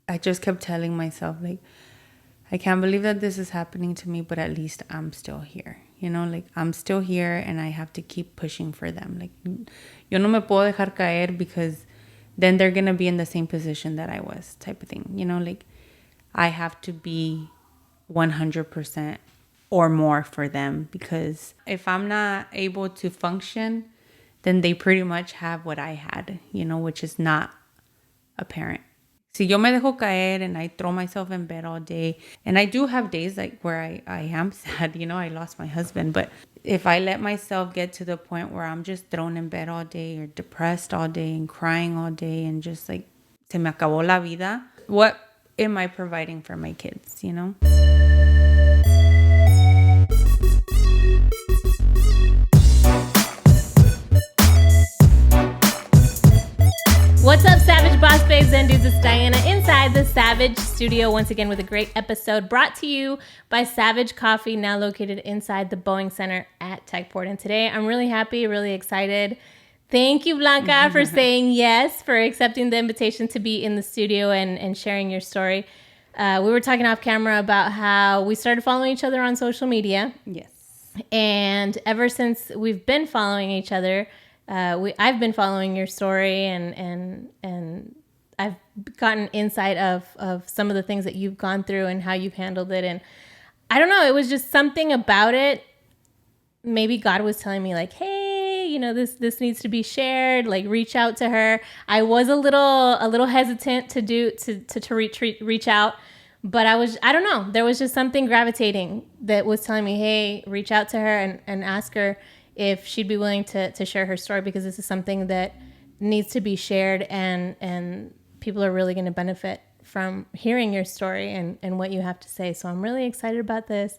I just kept telling myself, like, I can't believe that this is happening to me, but at least I'm still here. You know, like, I'm still here and I have to keep pushing for them. Like, yo no me puedo dejar caer because then they're going to be in the same position that I was, type of thing. You know, like, I have to be 100% or more for them, because if I'm not able to function, then they pretty much have what I had, you know, which is not a parent. Si yo me dejo caer and I throw myself in bed all day, and I do have days like where I am sad, you know, I lost my husband, but if I let myself get to the point where I'm just thrown in bed all day or depressed all day and crying all day and just like, se me acabó la vida, what am I providing for my kids, you know? What's up, Savage Boss Babes and Dudes? It's Diana inside the Savage Studio once again with a great episode brought to you by Savage Coffee, now located inside the Boeing Center at Techport. And today I'm really happy, really excited. Thank you, Blanca, for saying yes, for accepting the invitation to be in the studio and sharing your story. We were talking off camera about how we started following each other on social media. Yes. And ever since we've been following each other, I've been following your story and I've gotten insight of some of the things that you've gone through and how you've handled it. And I don't know, it was just something about it. Maybe God was telling me like, hey, you know, this needs to be shared, like reach out to her. I was a little hesitant to reach out, but I don't know. There was just something gravitating that was telling me, hey, reach out to her and ask her if she'd be willing to share her story, because this is something that needs to be shared and people are really going to benefit from hearing your story and what you have to say. So I'm really excited about this.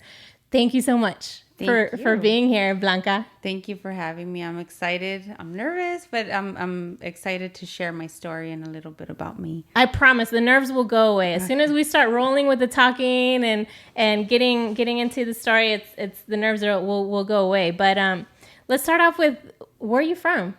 Thank you so much for being here, Blanca. Thank you for having me. I'm excited. I'm nervous, but I'm excited to share my story and a little bit about me. I promise the nerves will go away as soon as we start rolling with the talking and getting into the story. It's the nerves will go away. But let's start off with, where are you from?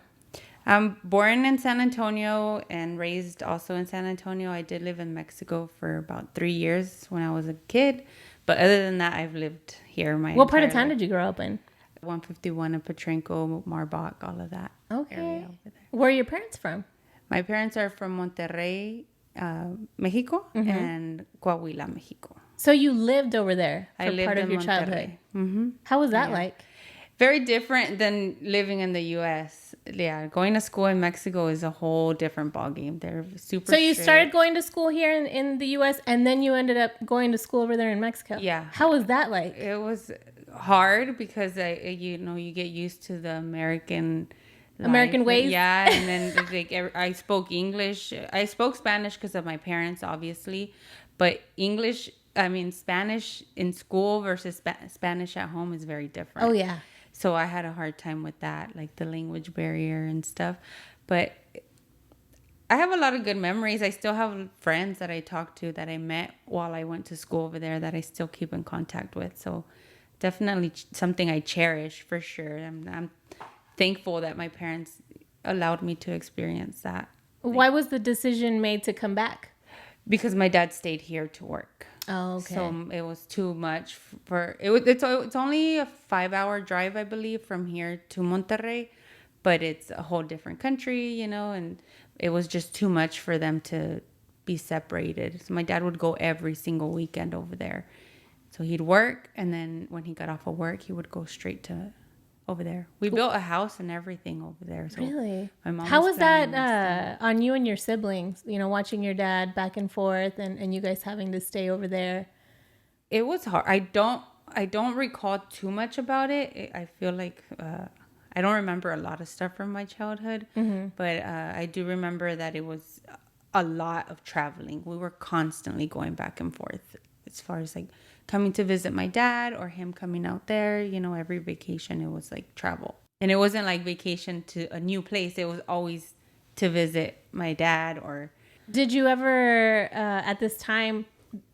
I'm born in San Antonio and raised also in San Antonio. I did live in Mexico for about 3 years when I was a kid. But other than that, I've lived here my What part of entire town life. did you grow up in? 151 in Petrenko, Marbach, all of that area Okay. over there. Where are your parents from? My parents are from Monterrey, Mexico, and Coahuila, Mexico. So you lived over there for I lived part of in your Monterrey. childhood. Mm-hmm. How was that Yeah. like? Very different than living in the U.S. Yeah, going to school in Mexico is a whole different ballgame. They're super So you strict. started going to school here in the U.S. and then you ended up going to school over there in Mexico. Yeah. How was that like? It was hard because you get used to the American ways. Yeah, and then like I spoke English. I spoke Spanish because of my parents, obviously, but Spanish in school versus Spanish at home is very different. Oh, yeah. So I had a hard time with that, like the language barrier and stuff. But I have a lot of good memories. I still have friends that I talked to that I met while I went to school over there that I still keep in contact with. So definitely something I cherish for sure. I'm thankful that my parents allowed me to experience that. Why was the decision made to come back? Because my dad stayed here to work. Oh, okay. So it was too much for it. It's only a 5-hour drive, I believe, from here to Monterrey, but it's a whole different country, you know, and it was just too much for them to be separated. So my dad would go every single weekend over there. So he'd work, and then when he got off of work, he would go straight to over there. We built a house and everything over there. So really? My mom How was that on you and your siblings? You know, watching your dad back and forth, and you guys having to stay over there. It was hard. I don't recall too much about it. I feel like I don't remember a lot of stuff from my childhood, but I do remember that it was a lot of traveling. We were constantly going back and forth as far as like coming to visit my dad or him coming out there. You know, every vacation it was like travel. And it wasn't like vacation to a new place. It was always to visit my dad. Or did you ever at this time,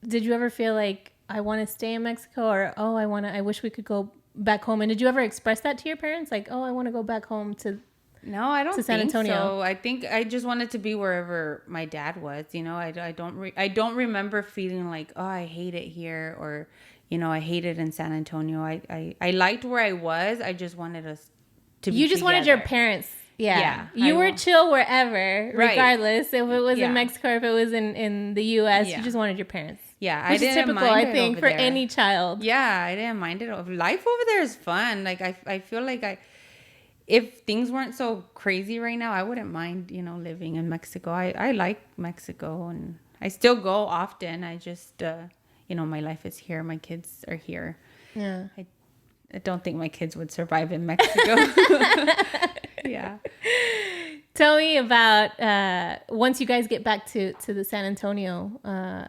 did you ever feel like, I want to stay in Mexico, or I wish we could go back home? And did you ever express that to your parents? Like, I want to go back home to... No, I don't to San think Antonio? so. I think I just wanted to be wherever my dad was. I don't remember feeling like, oh, I hate it here, or I hate it in San Antonio. I liked where I was. I just wanted us to be You just wanted your together. parents. Yeah. Yeah, You were chill wherever, Right. regardless if it was Yeah. in Mexico or if it was in the U.S. Yeah. You just wanted your parents. Yeah, Which I is didn't typical, mind I it think, over for there. any child. Yeah, I didn't mind it. Life over there is fun. Like I feel like if things weren't so crazy right now, I wouldn't mind, living in Mexico. I like Mexico, and I still go often. I just, my life is here. My kids are here. Yeah. I don't think my kids would survive in Mexico. Yeah. Tell me about once you guys get back to the San Antonio,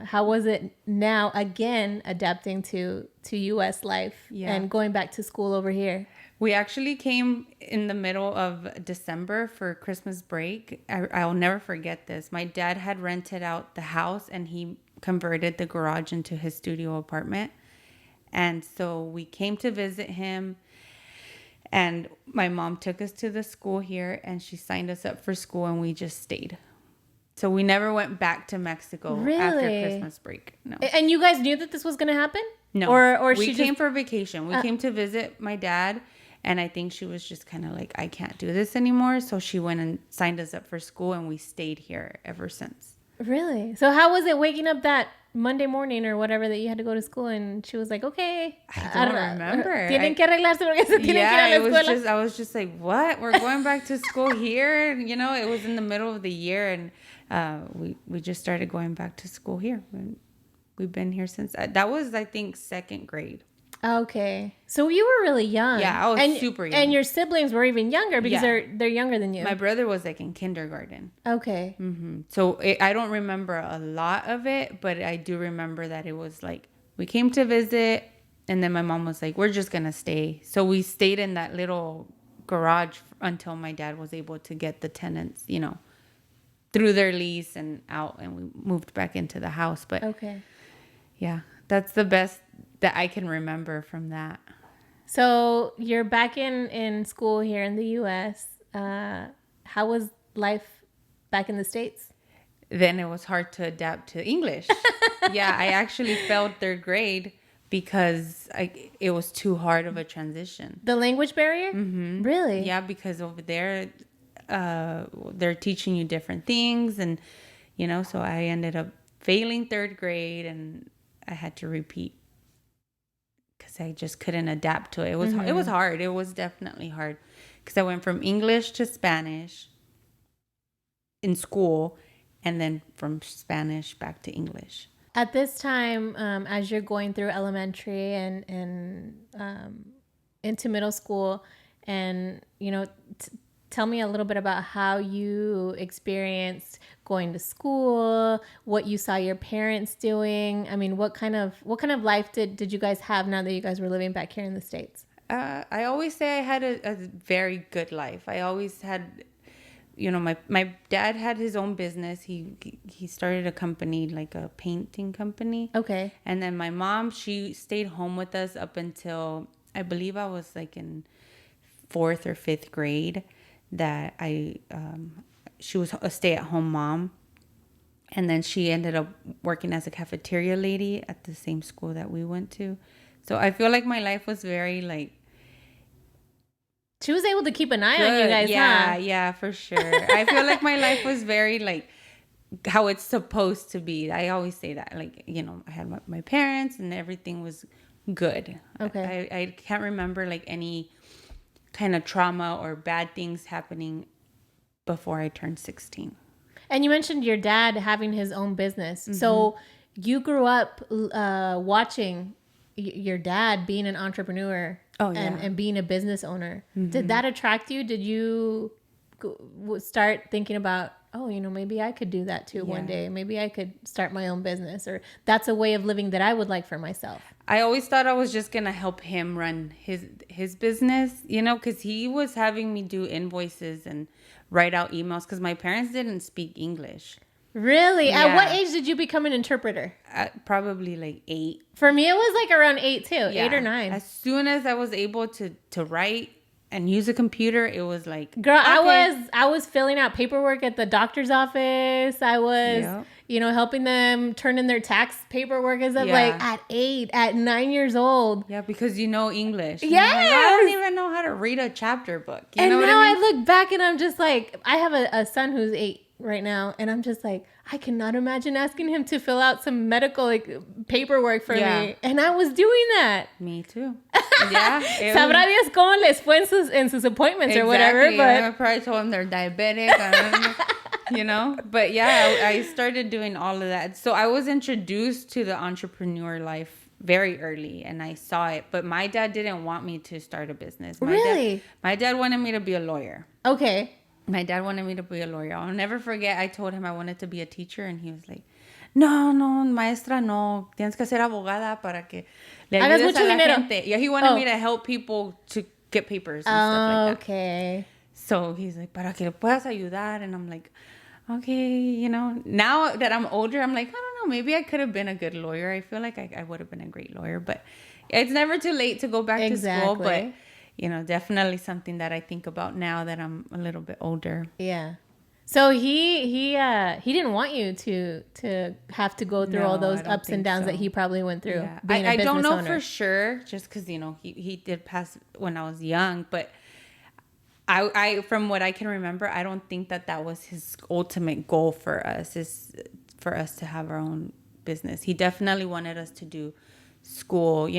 how was it now again adapting to U.S. life and going back to school over here? We actually came in the middle of December for Christmas break. I'll never forget this. My dad had rented out the house and he converted the garage into his studio apartment. And so we came to visit him. And my mom took us to the school here and she signed us up for school and we just stayed. So we never went back to Mexico after Christmas break. No. And you guys knew that this was going to happen? No. Or we came for vacation. We came to visit my dad. And I think she was just kind of like, I can't do this anymore. So she went and signed us up for school and we stayed here ever since. Really? So how was it waking up that Monday morning or whatever that you had to go to school and she was like, okay. I don't remember. Tienen que arreglarse porque se tienen que ir a la escuela. I was just like, what? We're going back to school here? And, it was in the middle of the year and we just started going back to school here. We've been here since, that was, I think, second grade. Okay. So you were really young. Yeah, I was super young. And your siblings were even younger because they're younger than you. My brother was like in kindergarten. Okay. Mm-hmm. So I don't remember a lot of it, but I do remember that it was like we came to visit and then my mom was like, we're just going to stay. So we stayed in that little garage until my dad was able to get the tenants, through their lease and out, and we moved back into the house. But okay. Yeah, that's the best that I can remember from that. So you're back in school here in the U.S. How was life back in the States? Then it was hard to adapt to English. Yeah, I actually failed third grade because it was too hard of a transition. The language barrier? Mm-hmm. Really? Yeah, because over there, they're teaching you different things. And, so I ended up failing third grade and I had to repeat. I just couldn't adapt to it. It was hard. It was definitely hard because I went from English to Spanish in school and then from Spanish back to English. At this time, as you're going through elementary and into middle school, and tell me a little bit about how you experienced going to school, what you saw your parents doing. I mean, what kind of life did you guys have now that you guys were living back here in the States? I always say I had a very good life. I always had, my dad had his own business. He started a company, like a painting company. Okay. And then my mom, she stayed home with us up until, I believe I was like in 4th or 5th grade. That she was a stay-at-home mom, and then she ended up working as a cafeteria lady at the same school that we went to. So I feel like my life was very like she was able to keep an eye on you guys. Yeah, for sure. I feel like my life was very like how it's supposed to be. I always say that, like, I had my parents and everything was good. Okay. I can't remember like any kind of trauma or bad things happening before I turned 16. And you mentioned your dad having his own business. Mm-hmm. So you grew up watching your dad being an entrepreneur and being a business owner. Mm-hmm. Did that attract you? Did you start thinking about, maybe I could do that too one day. Maybe I could start my own business, or that's a way of living that I would like for myself. I always thought I was just going to help him run his business, because he was having me do invoices and write out emails because my parents didn't speak English. Really? Yeah. At what age did you become an interpreter? Probably like 8. For me, it was like around 8 too, 8 or 9. As soon as I was able to write and use a computer, it was like, girl, okay. I was filling out paperwork at the doctor's office. I was, Yep. helping them turn in their tax paperwork and stuff, Yeah. like at 9 years old. Yeah, because you know English. And Yes. I'm like, I don't even know how to read a chapter book. You And know what now I mean? I look back and I'm just like, I have a son who's 8 right now, and I'm just like, I cannot imagine asking him to fill out some medical paperwork for me, and I was doing that. Me too. Yeah. Sabrá Dios cómo les fue en sus appointments or whatever, I but probably told them they're diabetic. I don't know, you know? But yeah, I started doing all of that. So I was introduced to the entrepreneur life very early, and I saw it. But my dad didn't want me to start a business. Really? My dad wanted me to be a lawyer. Okay. My dad wanted me to be a lawyer. I'll never forget, I told him I wanted to be a teacher, and he was like, no, maestra, no. Tienes que ser abogada para que le Hagas ayudes mucho a la dinero. gente. Yeah, he wanted me to help people to get papers and stuff like that. Okay. So he's like, para que le puedas ayudar. And I'm like, okay, you know. Now that I'm older, I'm like, I don't know. Maybe I could have been a good lawyer. I feel like I would have been a great lawyer. But it's never too late to go back to school. But, definitely something that I think about now that I'm a little bit older. Yeah. So he didn't want you to have to go through all those ups and downs that he probably went through. Yeah. Being a I don't know owner. for sure, just because he did pass when I was young, but I from what I can remember, I don't think that was his ultimate goal for us, is for us to have our own business. He definitely wanted us to do school.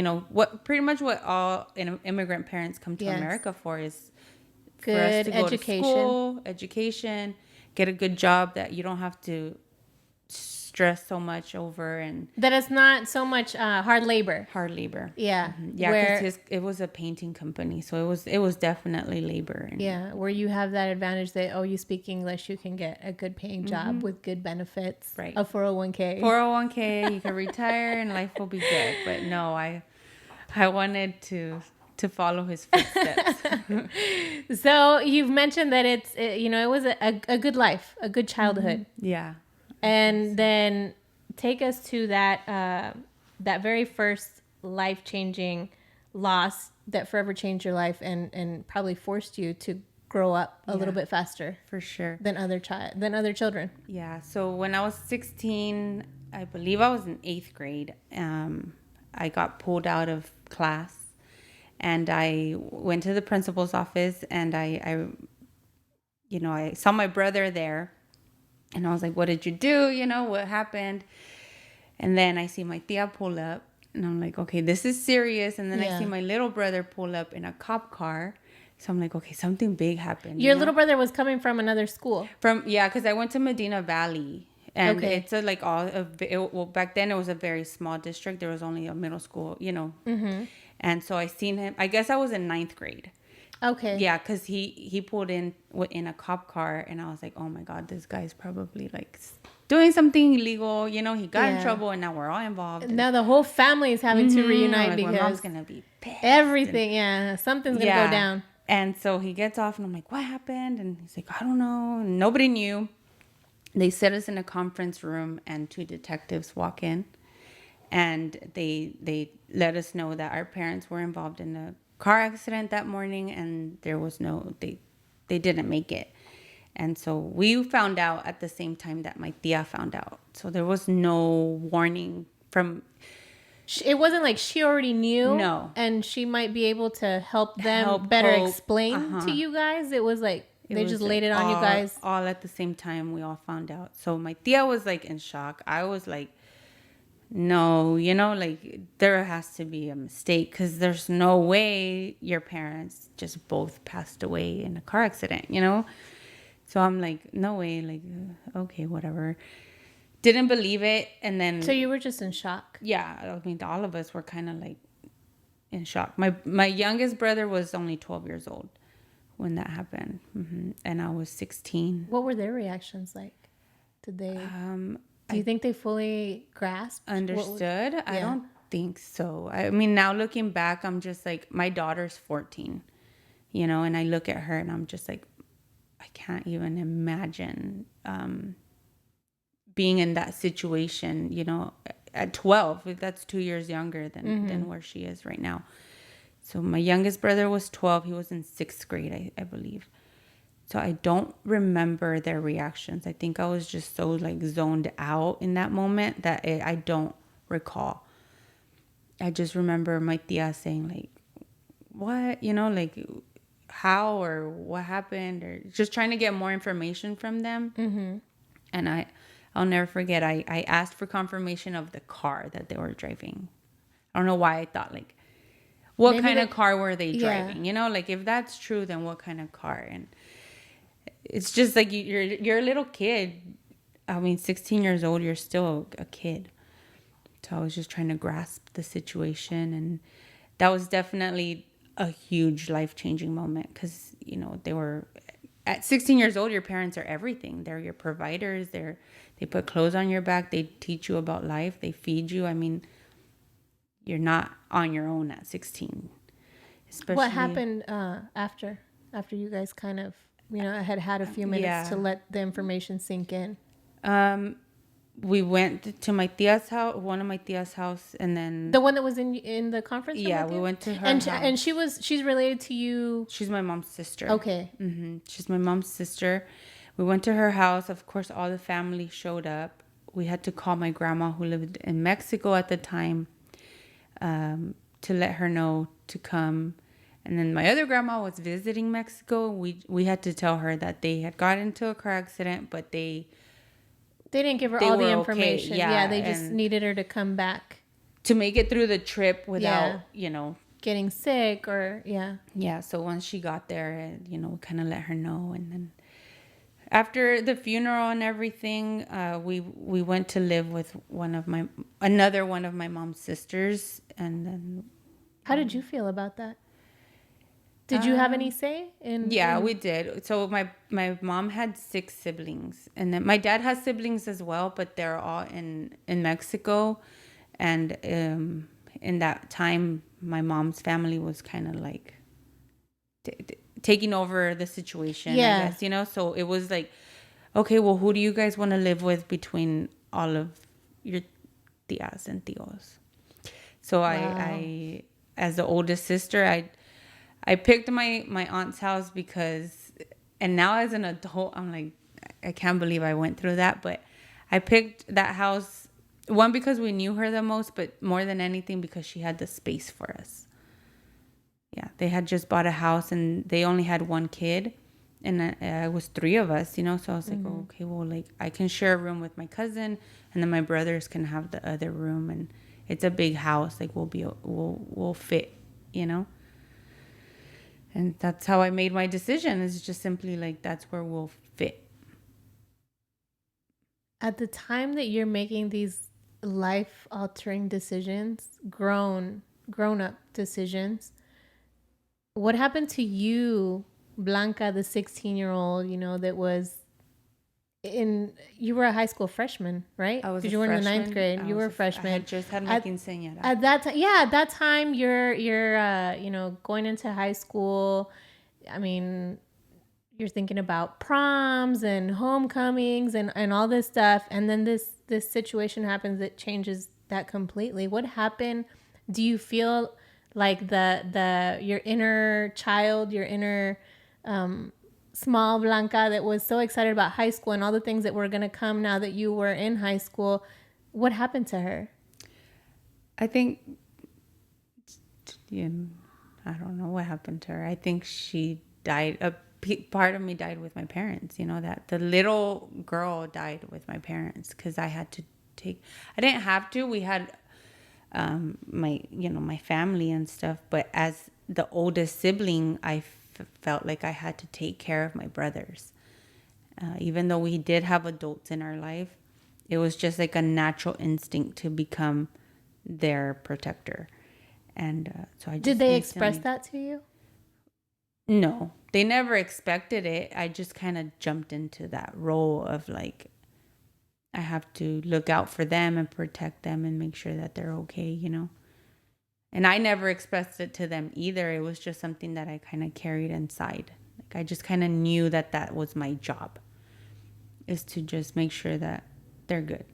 Pretty much what all immigrant parents come to America for is for us to go to school, education, get a good job that you don't have to stress so much over, and that it's not so much hard labor. Yeah. Mm-hmm. Yeah, because it was a painting company, so it was definitely labor. Where you have that advantage that you speak English, you can get a good paying job with good benefits, right? A 401k. You can retire and life will be good. But no, I wanted to follow his footsteps. So you've mentioned that it was a good life, a good childhood. Mm-hmm. Yeah. And then take us to that very first life-changing loss that forever changed your life and probably forced you to grow up a little bit faster. For sure. Than other children. Yeah. So when I was 16, I believe I was in 8th grade, I got pulled out of class, and I went to the principal's office, and I saw my brother there. And I was like, what did you do? What happened? And then I see my tia pull up, and I'm like, okay, this is serious. And then I see my little brother pull up in a cop car. So I'm like, okay, something big happened. Your little brother was coming from another school? Because I went to Medina Valley. And it's back then it was a very small district. There was only a middle school, Mm-hmm. And so I seen him. I guess I was in 9th grade. Okay. Yeah, because he pulled in a cop car, and I was like, oh my God, this guy's probably like doing something illegal. He got in trouble, and now we're all involved. Now the whole family is having to reunite because my mom's gonna be pissed. Everything, something's gonna go down. And so he gets off, and I'm like, what happened? And he's like, I don't know. And nobody knew. They set us in a conference room, and 2 detectives walk in, and they let us know that our parents were involved in a car accident that morning, and there was they didn't make it. And so we found out at the same time that my tia found out. So there was no warning from... It wasn't like she already knew. No. And she might be able to help them better explain to you guys. It was like they just laid it on you guys. All at the same time, we all found out. So my tia was like in shock. I was like, no, like there has to be a mistake, because there's no way your parents just both passed away in a car accident, So I'm like, no way, like, okay, whatever. Didn't believe it. And then... So you were just in shock? Yeah. I mean, all of us were kind of like in shock. My youngest brother was only 12 years old when that happened. Mm-hmm. And I was 16. What were their reactions like? Did they... Do you think they fully grasped? Understood? I don't think so. I mean, now looking back, I'm just like, my daughter's 14, and I look at her and I'm just like, I can't even imagine being in that situation, at 12. That's 2 years younger than where she is right now. So my youngest brother was 12. He was in 6th grade, I believe. So I don't remember their reactions. I think I was just so like zoned out in that moment that I don't recall. I just remember my tia saying like, what, like how or what happened, or just trying to get more information from them. Mm-hmm. And I'll never forget, I asked for confirmation of the car that they were driving. I don't know why I thought like, what Maybe kind they, of car were they yeah. driving? Like if that's true, then what kind of car? And it's just like you're a little kid. I mean, 16 years old, you're still a kid. So I was just trying to grasp the situation, and that was definitely a huge life-changing moment because, they were at 16 years old, your parents are everything. They're your providers. They put clothes on your back. They teach you about life. They feed you. I mean, you're not on your own at 16. What Especially, happened after you guys kind of, had a few minutes to yeah. let the information sink in? Um, we went to my tia's house, one of my tia's house, and then The one that was in the conference room yeah, with we you? went to her And house. she's related to you. She's my mom's sister. Okay. She's my mom's sister. We went to her house. Of course, all the family showed up. We had to call my grandma, who lived in Mexico at the time, to let her know to come. And then my other grandma was visiting Mexico. We had to tell her that they had got into a car accident, but they They didn't give her they all the were okay. information. Yeah, Yeah, they just and needed her to come back. to make it through the trip Yeah. without, Getting sick or, yeah. yeah. So once she got there, we kind of let her know, and then after the funeral and everything, we went to live with another one of my mom's sisters, and then How did you feel about that? Did you have any say yeah, in we did. So my mom had 6 siblings, and then my dad has siblings as well, but they're all in Mexico, and in that time, my mom's family was kind of like taking over the situation, I Yeah. guess. So it was like, okay, well, who do you guys want to live with between all of your tias and tios? So Wow. I as the oldest sister, I picked my aunt's house because, and now as an adult, I'm like, I can't believe I went through that. But I picked that house, one, because we knew her the most, but more than anything because she had the space for us. Yeah, they had just bought a house and they only had one kid, and it was 3 of us. So I was like, oh, okay, well, like I can share a room with my cousin, and then my brothers can have the other room, and it's a big house. Like we'll fit. And that's how I made my decision. It's just simply like that's where we'll fit. At the time that you're making these life altering decisions, grown up decisions, what happened to you, Blanca, the 16-year-old, that was you were a high school freshman, right? I was Because a you were in the ninth freshman. grade. You were a I freshman. had just had my At, quinceañera. at that time, yeah, at that time you're going into high school. I mean, you're thinking about proms and homecomings and all this stuff, and then this situation happens that changes that completely. What happened? Do you feel like the your inner child, your inner small Blanca that was so excited about high school and all the things that were going to come now that you were in high school, what happened to her? I think, I don't know what happened to her. I think she died. Part of me died with my parents. That the little girl died with my parents because I had to take. I didn't have to. We had my family and stuff, but as the oldest sibling, I felt like I had to take care of my brothers. Even though we did have adults in our life, it was just like a natural instinct to become their protector. And so I just Did they express that to you? No, they never expected it. I just kind of jumped into that role of like, I have to look out for them and protect them and make sure that they're okay. And I never expressed it to them either. It was just something that I kind of carried inside. Like I just kind of knew that was my job, is to just make sure that they're good.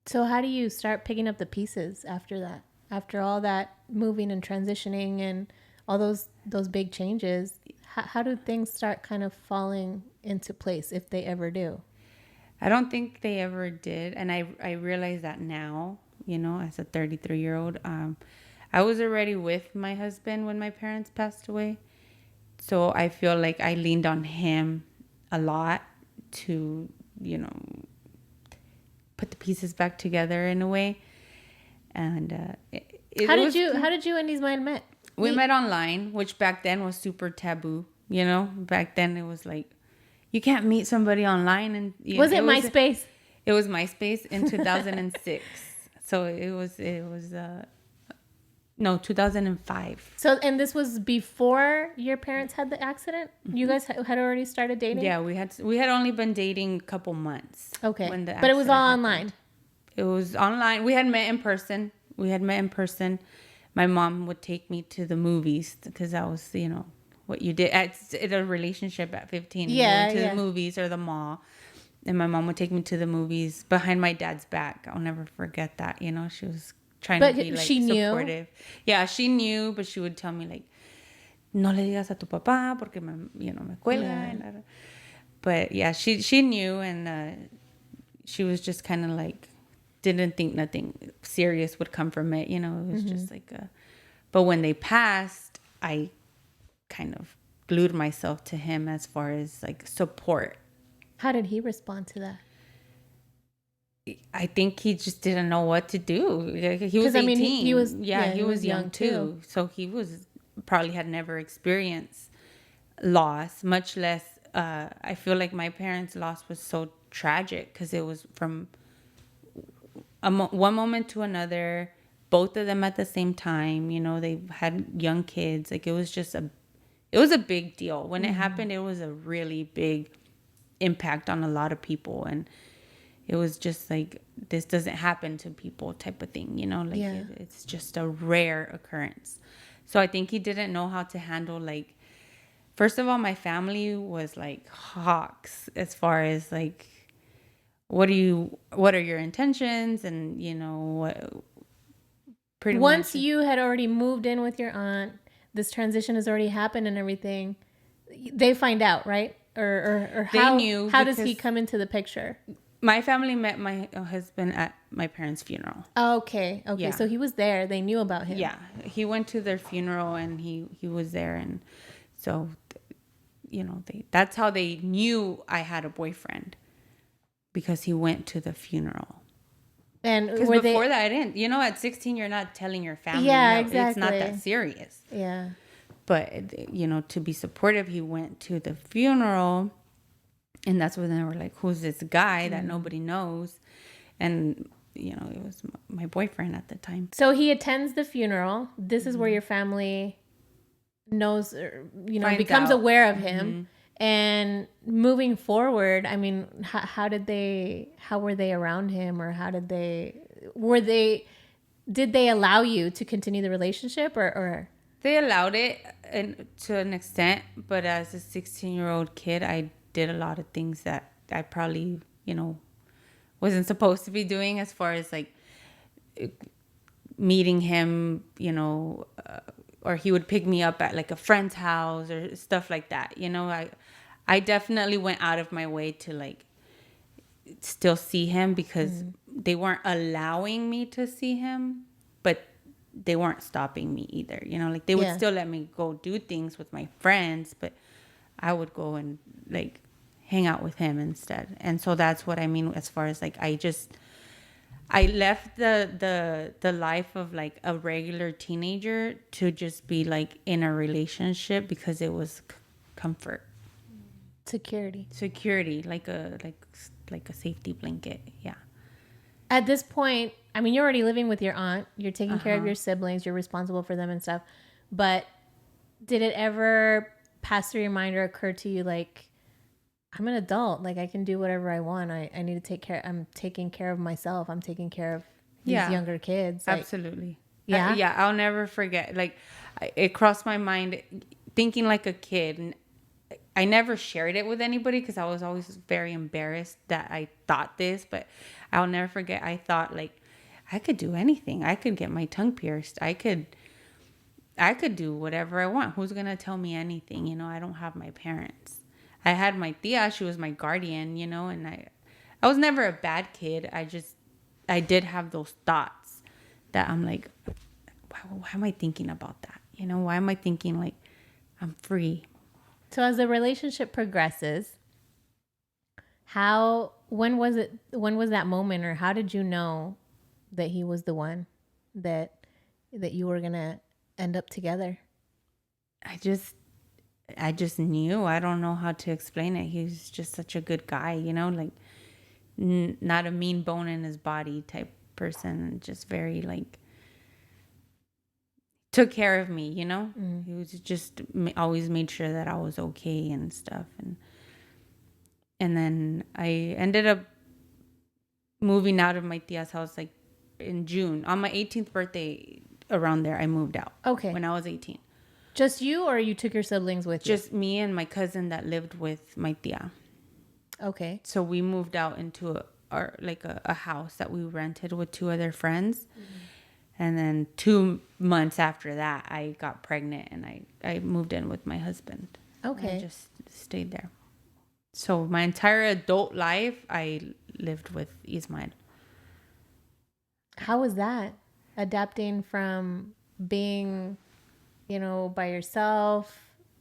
So how do you start picking up the pieces after that? after all that moving and transitioning and all those big changes, how do things start kind of falling into place, if they ever do? I don't think they ever did. And I realize that now, as a 33-year-old. I was already with my husband when my parents passed away. So I feel like I leaned on him a lot to, put the pieces back together in a way. And How did you and these men met? We met online, which back then was super taboo. Back then it was like, you can't meet somebody online. And was it MySpace? It was MySpace in 2006. So it was no, 2005. So, and this was before your parents had the accident? Mm-hmm. You guys had already started dating? Yeah, we had only been dating a couple months. Okay. But it was all online. It was online. We had met in person. My mom would take me to the movies because that was, what you did at a relationship at 15. Yeah, you went to the movies or the mall. And my mom would take me to the movies behind my dad's back. I'll never forget that. She was trying to be like supportive. Yeah, she knew, but she would tell me like, no le digas a tu papá porque me cuelga. Yeah. But yeah, she knew, and she was just kind of like, didn't think nothing serious would come from it. It was just like but when they passed, I kind of glued myself to him as far as like support. How did he respond to that? I think he just didn't know what to do. He was 18. I mean, he was young too. So he probably had never experienced loss, much less. I feel like my parents' loss was so tragic because it was from one moment to another, both of them at the same time. They had young kids. Like it was a big deal when it happened. It was a really big impact on a lot of people, and it was just like, this doesn't happen to people type of thing, it's just a rare occurrence. So I think he didn't know how to handle, like, first of all, my family was like hawks as far as like, what are your intentions? And what pretty once much, you had already moved in with your aunt, this transition has already happened and everything, they find out, right? Or how, they knew. How does he come into the picture? My family met my husband at my parents' funeral. Okay. Yeah. So he was there. They knew about him. Yeah. He went to their funeral and he was there. And so, that's how they knew I had a boyfriend, because he went to the funeral. And because before that, I didn't. At 16, you're not telling your family. Yeah, exactly. It's not that serious. Yeah. But, to be supportive, he went to the funeral. And that's when they were like, who's this guy that nobody knows? And, it was my boyfriend at the time. So he attends the funeral. This is where your family knows, becomes aware of him. And moving forward, I mean, how were they around him? Or did they allow you to continue the relationship or? They allowed it to an extent. But as a 16-year-old kid, I did a lot of things that I probably, wasn't supposed to be doing, as far as like meeting him, or he would pick me up at like a friend's house or stuff like that. I definitely went out of my way to like still see him, because they weren't allowing me to see him, but they weren't stopping me either. Like they would still let me go do things with my friends, but I would go and like hang out with him instead. And so that's what I mean as far as like, I left the life of like a regular teenager to just be like in a relationship, because it was comfort, security, like a safety blanket. Yeah. At this point, I mean, you're already living with your aunt, you're taking care of your siblings, you're responsible for them and stuff, but did it ever pass through your mind or occur to you like, I'm an adult, like I can do whatever I want, I need to take care, I'm taking care of myself, I'm taking care of these younger kids. Like, absolutely. Yeah. I'll never forget, like it crossed my mind thinking like a kid, and I never shared it with anybody because I was always very embarrassed that I thought this, but I'll never forget, I thought like I could do anything. I could get my tongue pierced. I could do whatever I want. Who's going to tell me anything? You know, I don't have my parents. I had my tia. She was my guardian, you know, and I was never a bad kid. I did have those thoughts that I'm like, why am I thinking about that? You know, why am I thinking like I'm free? So as the relationship progresses, when was that moment, or how did you know that he was the one that you were going to end up together? I just knew. I don't know how to explain it. He's just such a good guy, you know, like not a mean bone in his body type person. Just very like took care of me, you know. He was just always made sure that I was okay and stuff. And then I ended up moving out of my tia's house like in June on my 18th birthday. Around there, I moved out. Okay. When I was 18. Just you, or you took your siblings with you? Just me and my cousin that lived with my tia. Okay. So we moved out into a house that we rented with two other friends. And then 2 months after that, I got pregnant and I moved in with my husband. Okay. I just stayed there. So my entire adult life, I lived with Ismael. How was that? Adapting from being, you know, by yourself,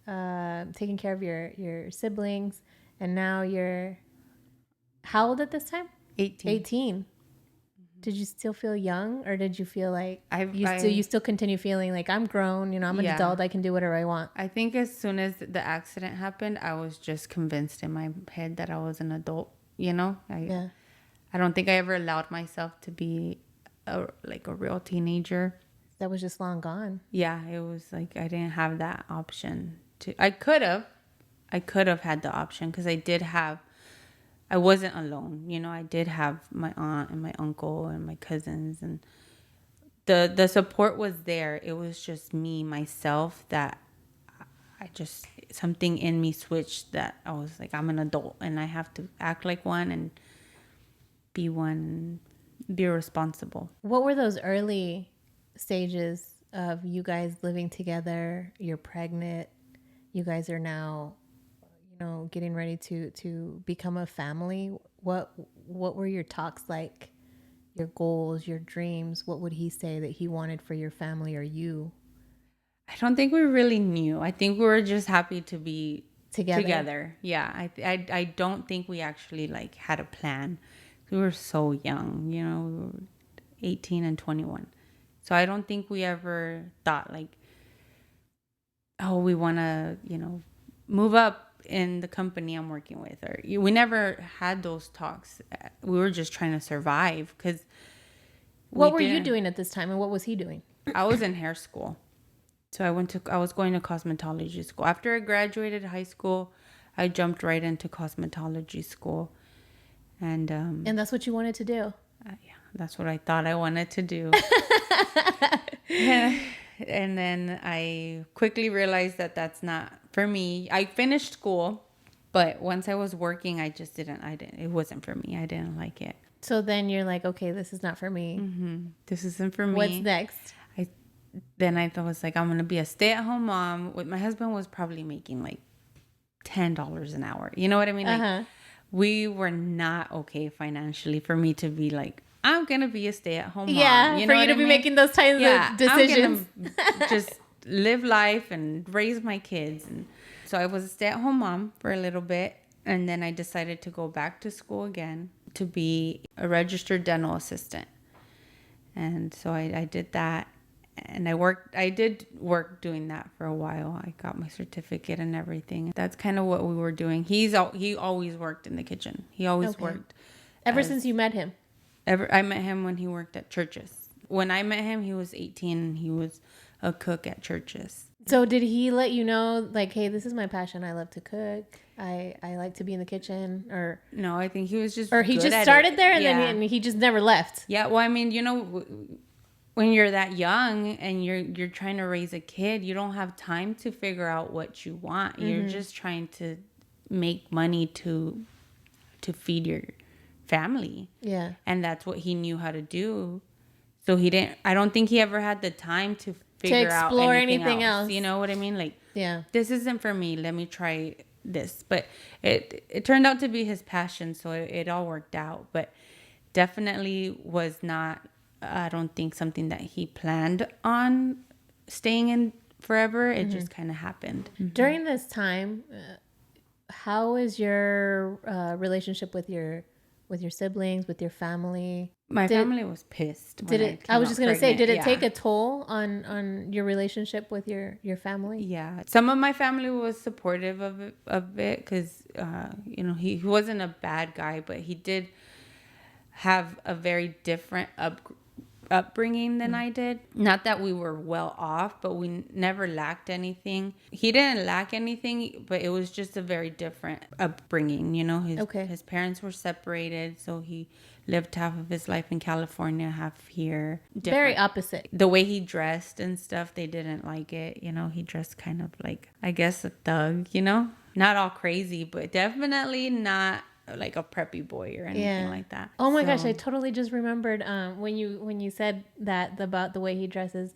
taking care of your siblings, and now you're how old at this time? 18. 18. Did you still feel young, or did you feel like you still continue feeling like I'm grown, you know, I'm an adult, I can do whatever I want? I think as soon as the accident happened, I was just convinced in my head that I was an adult, you know? I don't think I ever allowed myself to be a real teenager. That was just long gone. Yeah, it was like I didn't have that option. I could have had the option because I wasn't alone. You know, I did have my aunt and my uncle and my cousins, and the support was there. It was just me, myself, that something in me switched, that I was like, I'm an adult and I have to act like one and be responsible. What were those early stages of you guys living together? You're pregnant. You guys are now, you know, getting ready to become a family. What were your talks like? Your goals, your dreams? What would he say that he wanted for your family or you? I don't think we really knew. I think we were just happy to be together. Yeah. I don't think we actually like had a plan. We were so young, you know, we were 18 and 21. So I don't think we ever thought like, oh, we want to, you know, move up in the company I'm working with. Or we never had those talks. We were just trying to survive because. What were you doing at this time, and what was he doing? I was in hair school. So I was going to cosmetology school. After I graduated high school, I jumped right into cosmetology school. And that's what you wanted to do? Yeah, that's what I thought I wanted to do. And then I quickly realized that that's not for me. I finished school, but once I was working, it wasn't for me. I didn't like it. So then you're like, okay, this is not for me. Mm-hmm. This isn't for me. What's next? Then I thought, was like, I'm going to be a stay-at-home mom. My husband was probably making like $10 an hour. You know what I mean? Like, we were not okay financially for me to be like, I'm going to be a stay-at-home mom. Yeah, you know for you to be making those kinds of decisions. I'm gonna just live life and raise my kids. And so I was a stay-at-home mom for a little bit. And then I decided to go back to school again to be a registered dental assistant. And so I did that. And I did work doing that for a while. I got my certificate and everything. That's kind of what we were doing. He always worked in the kitchen. He always worked. Ever since you met him? I met him when he worked at churches. When I met him, he was 18 and he was a cook at churches. So did he let you know, like, hey, this is my passion. I love to cook. I like to be in the kitchen, or no? I think he was just, or he just started there and then he just never left. Yeah, well, I mean, you know, when you're that young and you're trying to raise a kid, you don't have time to figure out what you want. Mm-hmm. You're just trying to make money to feed your family. Yeah, and that's what he knew how to do. So I don't think he ever had the time to figure out explore anything anything else. else. You know what I mean? Like, Yeah. this isn't for me. Let me try this. But it turned out to be his passion. So it all worked out. But definitely was not, I don't think, something that he planned on staying in forever. It just kind of happened. During this time, how is your relationship with your siblings, with your family? My family was pissed when Did I it? came I was out just gonna say, pregnant. did it Yeah. take a toll on your relationship with your family? Yeah, some of my family was supportive of it because he wasn't a bad guy, but he did have a very different upbringing than I did. Not that we were well off, but we never lacked anything. He didn't lack anything, but it was just a very different upbringing. His parents were separated, so he lived half of his life in California, half here. Very opposite. The way he dressed and stuff, they didn't like it. He dressed kind of like, I guess, a thug, not all crazy, but definitely not like a preppy boy or anything like that. Oh my gosh, I totally just remembered when you said that about the way he dresses.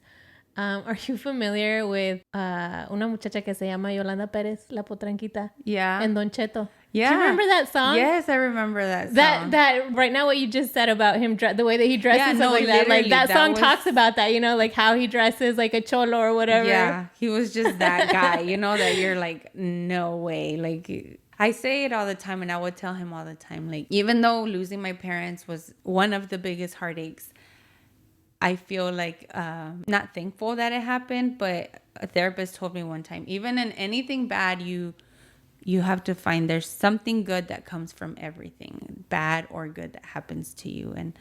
Are you familiar with una muchacha que se llama Yolanda Pérez, La Potranquita? Yeah. And Don Cheto. Yeah. Do you remember that song? Yes, I remember that song. That right now, what you just said about him, the way that he dresses, Yeah, stuff no, like that. Like literally, that song talks about that, like how he dresses like a cholo or whatever. Yeah, he was just that guy, that you're like, no way. Like, I say it all the time, and I would tell him all the time, like, even though losing my parents was one of the biggest heartaches, I feel like not thankful that it happened, but a therapist told me one time, even in anything bad, you have to find there's something good that comes from everything, bad or good, that happens to you. And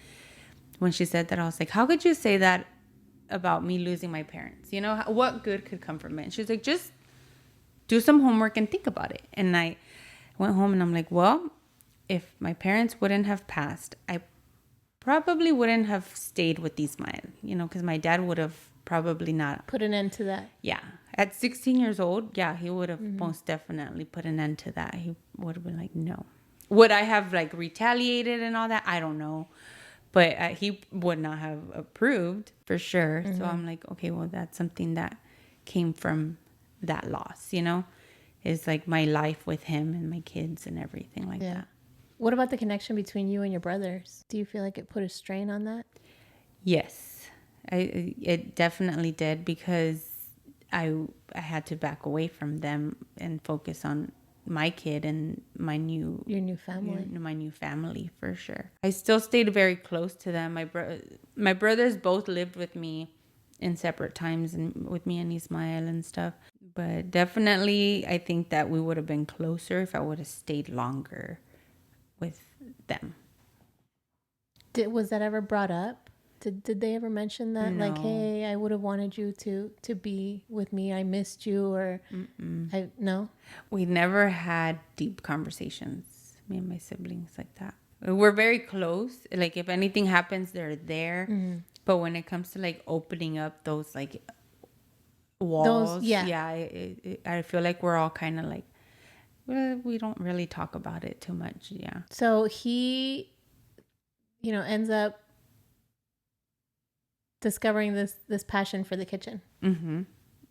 when she said that, I was like, how could you say that about me losing my parents? What good could come from it? And she's like, just do some homework and think about it. And I went home and I'm like, well, if my parents wouldn't have passed, I probably wouldn't have stayed with these men, because my dad would have probably not put an end to that. Yeah. At 16 years old, yeah, he would have most definitely put an end to that. He would have been like, no. Would I have like retaliated and all that? I don't know. But he would not have approved for sure. So I'm like, okay, well, that's something that came from that loss, is like my life with him and my kids and everything like that. What about the connection between you and your brothers? Do you feel like it put a strain on that? Yes, it definitely did, because I had to back away from them and focus on my kid and your new family. My new family, for sure. I still stayed very close to them. My brothers both lived with me in separate times, and with me and Ismael and stuff. But definitely, I think that we would have been closer if I would have stayed longer with them. Was that ever brought up? Did they ever mention that? No. Like, hey, I would have wanted you to be with me. I missed you, or no? We never had deep conversations, me and my siblings, like that. We're very close. Like, if anything happens, they're there. But when it comes to like opening up those like walls, I feel like we're all kind of like, well, we don't really talk about it too much. Yeah. So he, ends up discovering this passion for the kitchen. Mm-hmm.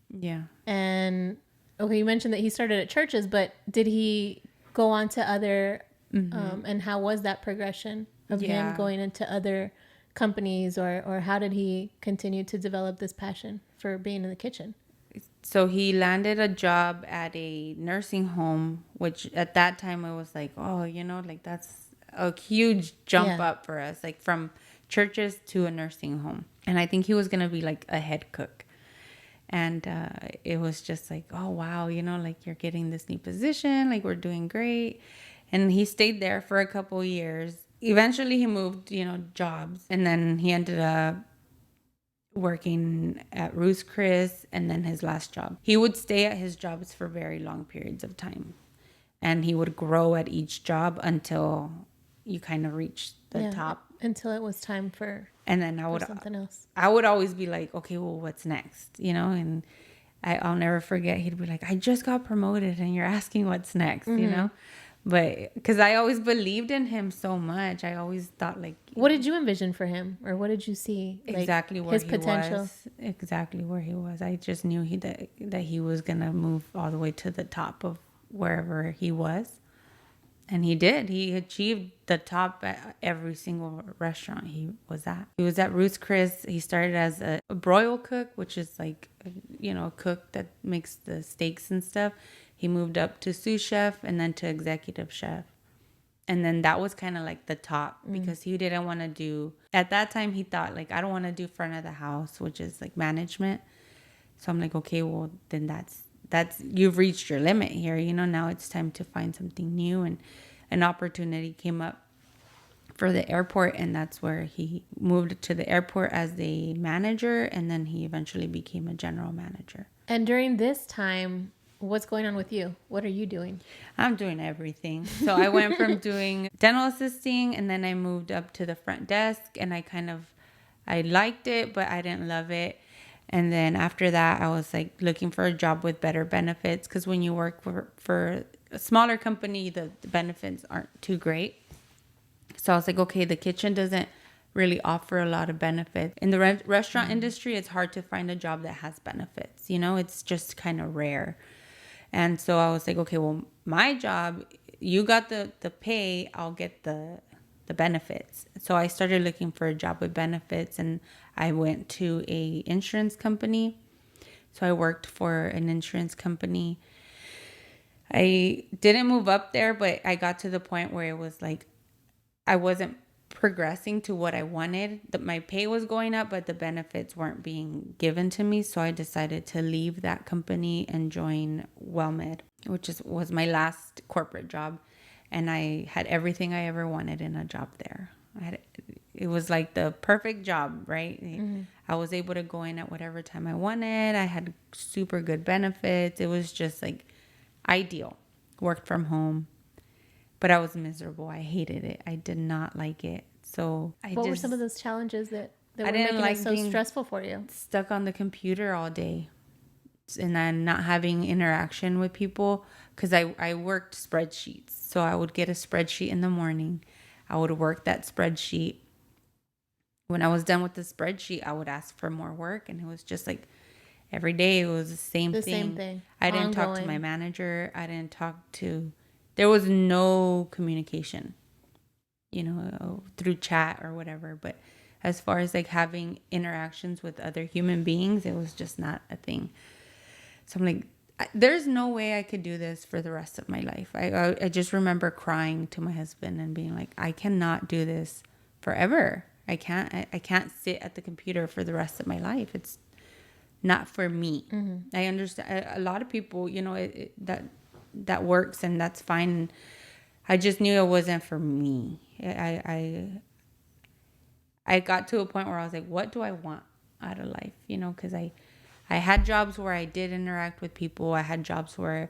Yeah. And okay, you mentioned that he started at churches, but did he go on to other, and how was that progression of him going into other companies, or how did he continue to develop this passion for being in the kitchen? So he landed a job at a nursing home, which at that time I was like, oh, like that's a huge jump up for us, like from churches to a nursing home. And I think he was going to be like a head cook. And it was just like, oh, wow, like you're getting this new position, like we're doing great. And he stayed there for a couple years. Eventually he moved, jobs. And then he ended up working at Ruth's Chris, and then his last job. He would stay at his jobs for very long periods of time. And he would grow at each job until you kind of reach the top. Until it was time for something else. I would always be like, okay, well, what's next? And I'll never forget. He'd be like, I just got promoted and you're asking what's next, But because I always believed in him so much, I always thought like, What did you envision for him, or what did you see? exactly Like where his he potential. was. Exactly where he was. I just knew that he was gonna move all the way to the top of wherever he was, and he did. He achieved the top at every single restaurant he was at. He was at Ruth's Chris. He started as a broil cook, which is like, a cook that makes the steaks and stuff. He moved up to sous chef and then to executive chef. And then that was kind of like the top because he didn't want to do, at that time he thought like, I don't want to do front of the house, which is like management. So I'm like, okay, well then that's you've reached your limit here. Now it's time to find something new. And an opportunity came up for the airport, and that's where he moved to the airport as the manager, and then he eventually became a general manager. And during this time, what's going on with you? What are you doing? I'm doing everything. So I went from doing dental assisting, and then I moved up to the front desk, and I liked it, but I didn't love it. And then after that, I was like looking for a job with better benefits, because when you work for a smaller company, the benefits aren't too great. So I was like, okay, the kitchen doesn't really offer a lot of benefits. In the restaurant industry, it's hard to find a job that has benefits. It's just kind of rare. And so I was like, okay, well, my job, you got the pay, I'll get the benefits. So I started looking for a job with benefits, and I went to a insurance company. So I worked for an insurance company. I didn't move up there, but I got to the point where it was like I wasn't progressing to what I wanted. That my pay was going up, but the benefits weren't being given to me. So I decided to leave that company and join WellMed, which was my last corporate job. And I had everything I ever wanted in a job there. It was like the perfect job, right? Mm-hmm. I was able to go in at whatever time I wanted. I had super good benefits. It was just like ideal. Worked from home. But I was miserable. I hated it. I did not like it. So What were some of those challenges that were I didn't making like it so stressful for you? Stuck on the computer all day, and then not having interaction with people, because I worked spreadsheets. So I would get a spreadsheet in the morning. I would work that spreadsheet. When I was done with the spreadsheet, I would ask for more work, and it was just like every day it was the same thing. I didn't talk to my manager. I didn't talk to... There was no communication, through chat or whatever. But as far as like having interactions with other human beings, it was just not a thing. So I'm like, there's no way I could do this for the rest of my life. I just remember crying to my husband and being like, I cannot do this forever. I can't sit at the computer for the rest of my life. It's not for me. Mm-hmm. I understand a lot of people, that works, and that's fine. I just knew it wasn't for me. I got to a point where I was like, what do I want out of life? Because I had jobs where I did interact with people. I had jobs where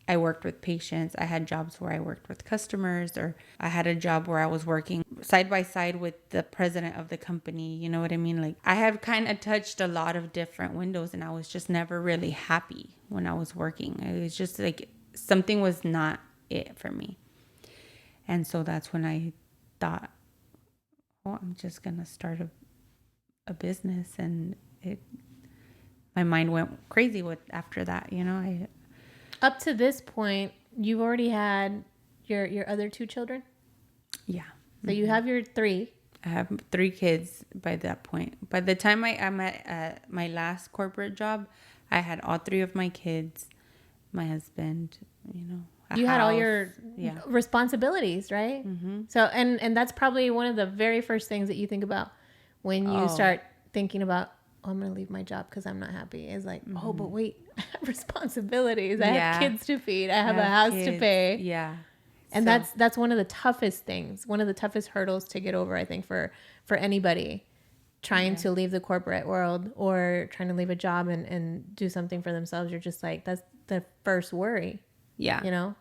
I worked with patients. I had jobs where I worked with customers, or I had a job where I was working side by side with the president of the company. You know what I mean? Like, I have kind of touched a lot of different windows, and I was just never really happy when I was working. It was just like something was not it for me. And so that's when I thought, well, I'm just going to start a business. And my mind went crazy after that, Up to this point, you've already had your other two children? Yeah. So you have your 3. I have 3 kids by that point. By the time I'm at my last corporate job, I had all 3 of my kids, my husband, you had all your responsibilities, right? Mm-hmm. So, and that's probably one of the very first things that you think about when you start thinking about, I'm going to leave my job because I'm not happy. Is like, oh, but wait, I have responsibilities. I have kids to feed. I have a house to pay. Yeah. And that's one of the toughest things, one of the toughest hurdles to get over, I think, for anybody trying to leave the corporate world or trying to leave a job and do something for themselves. You're just like, that's the first worry. Yeah.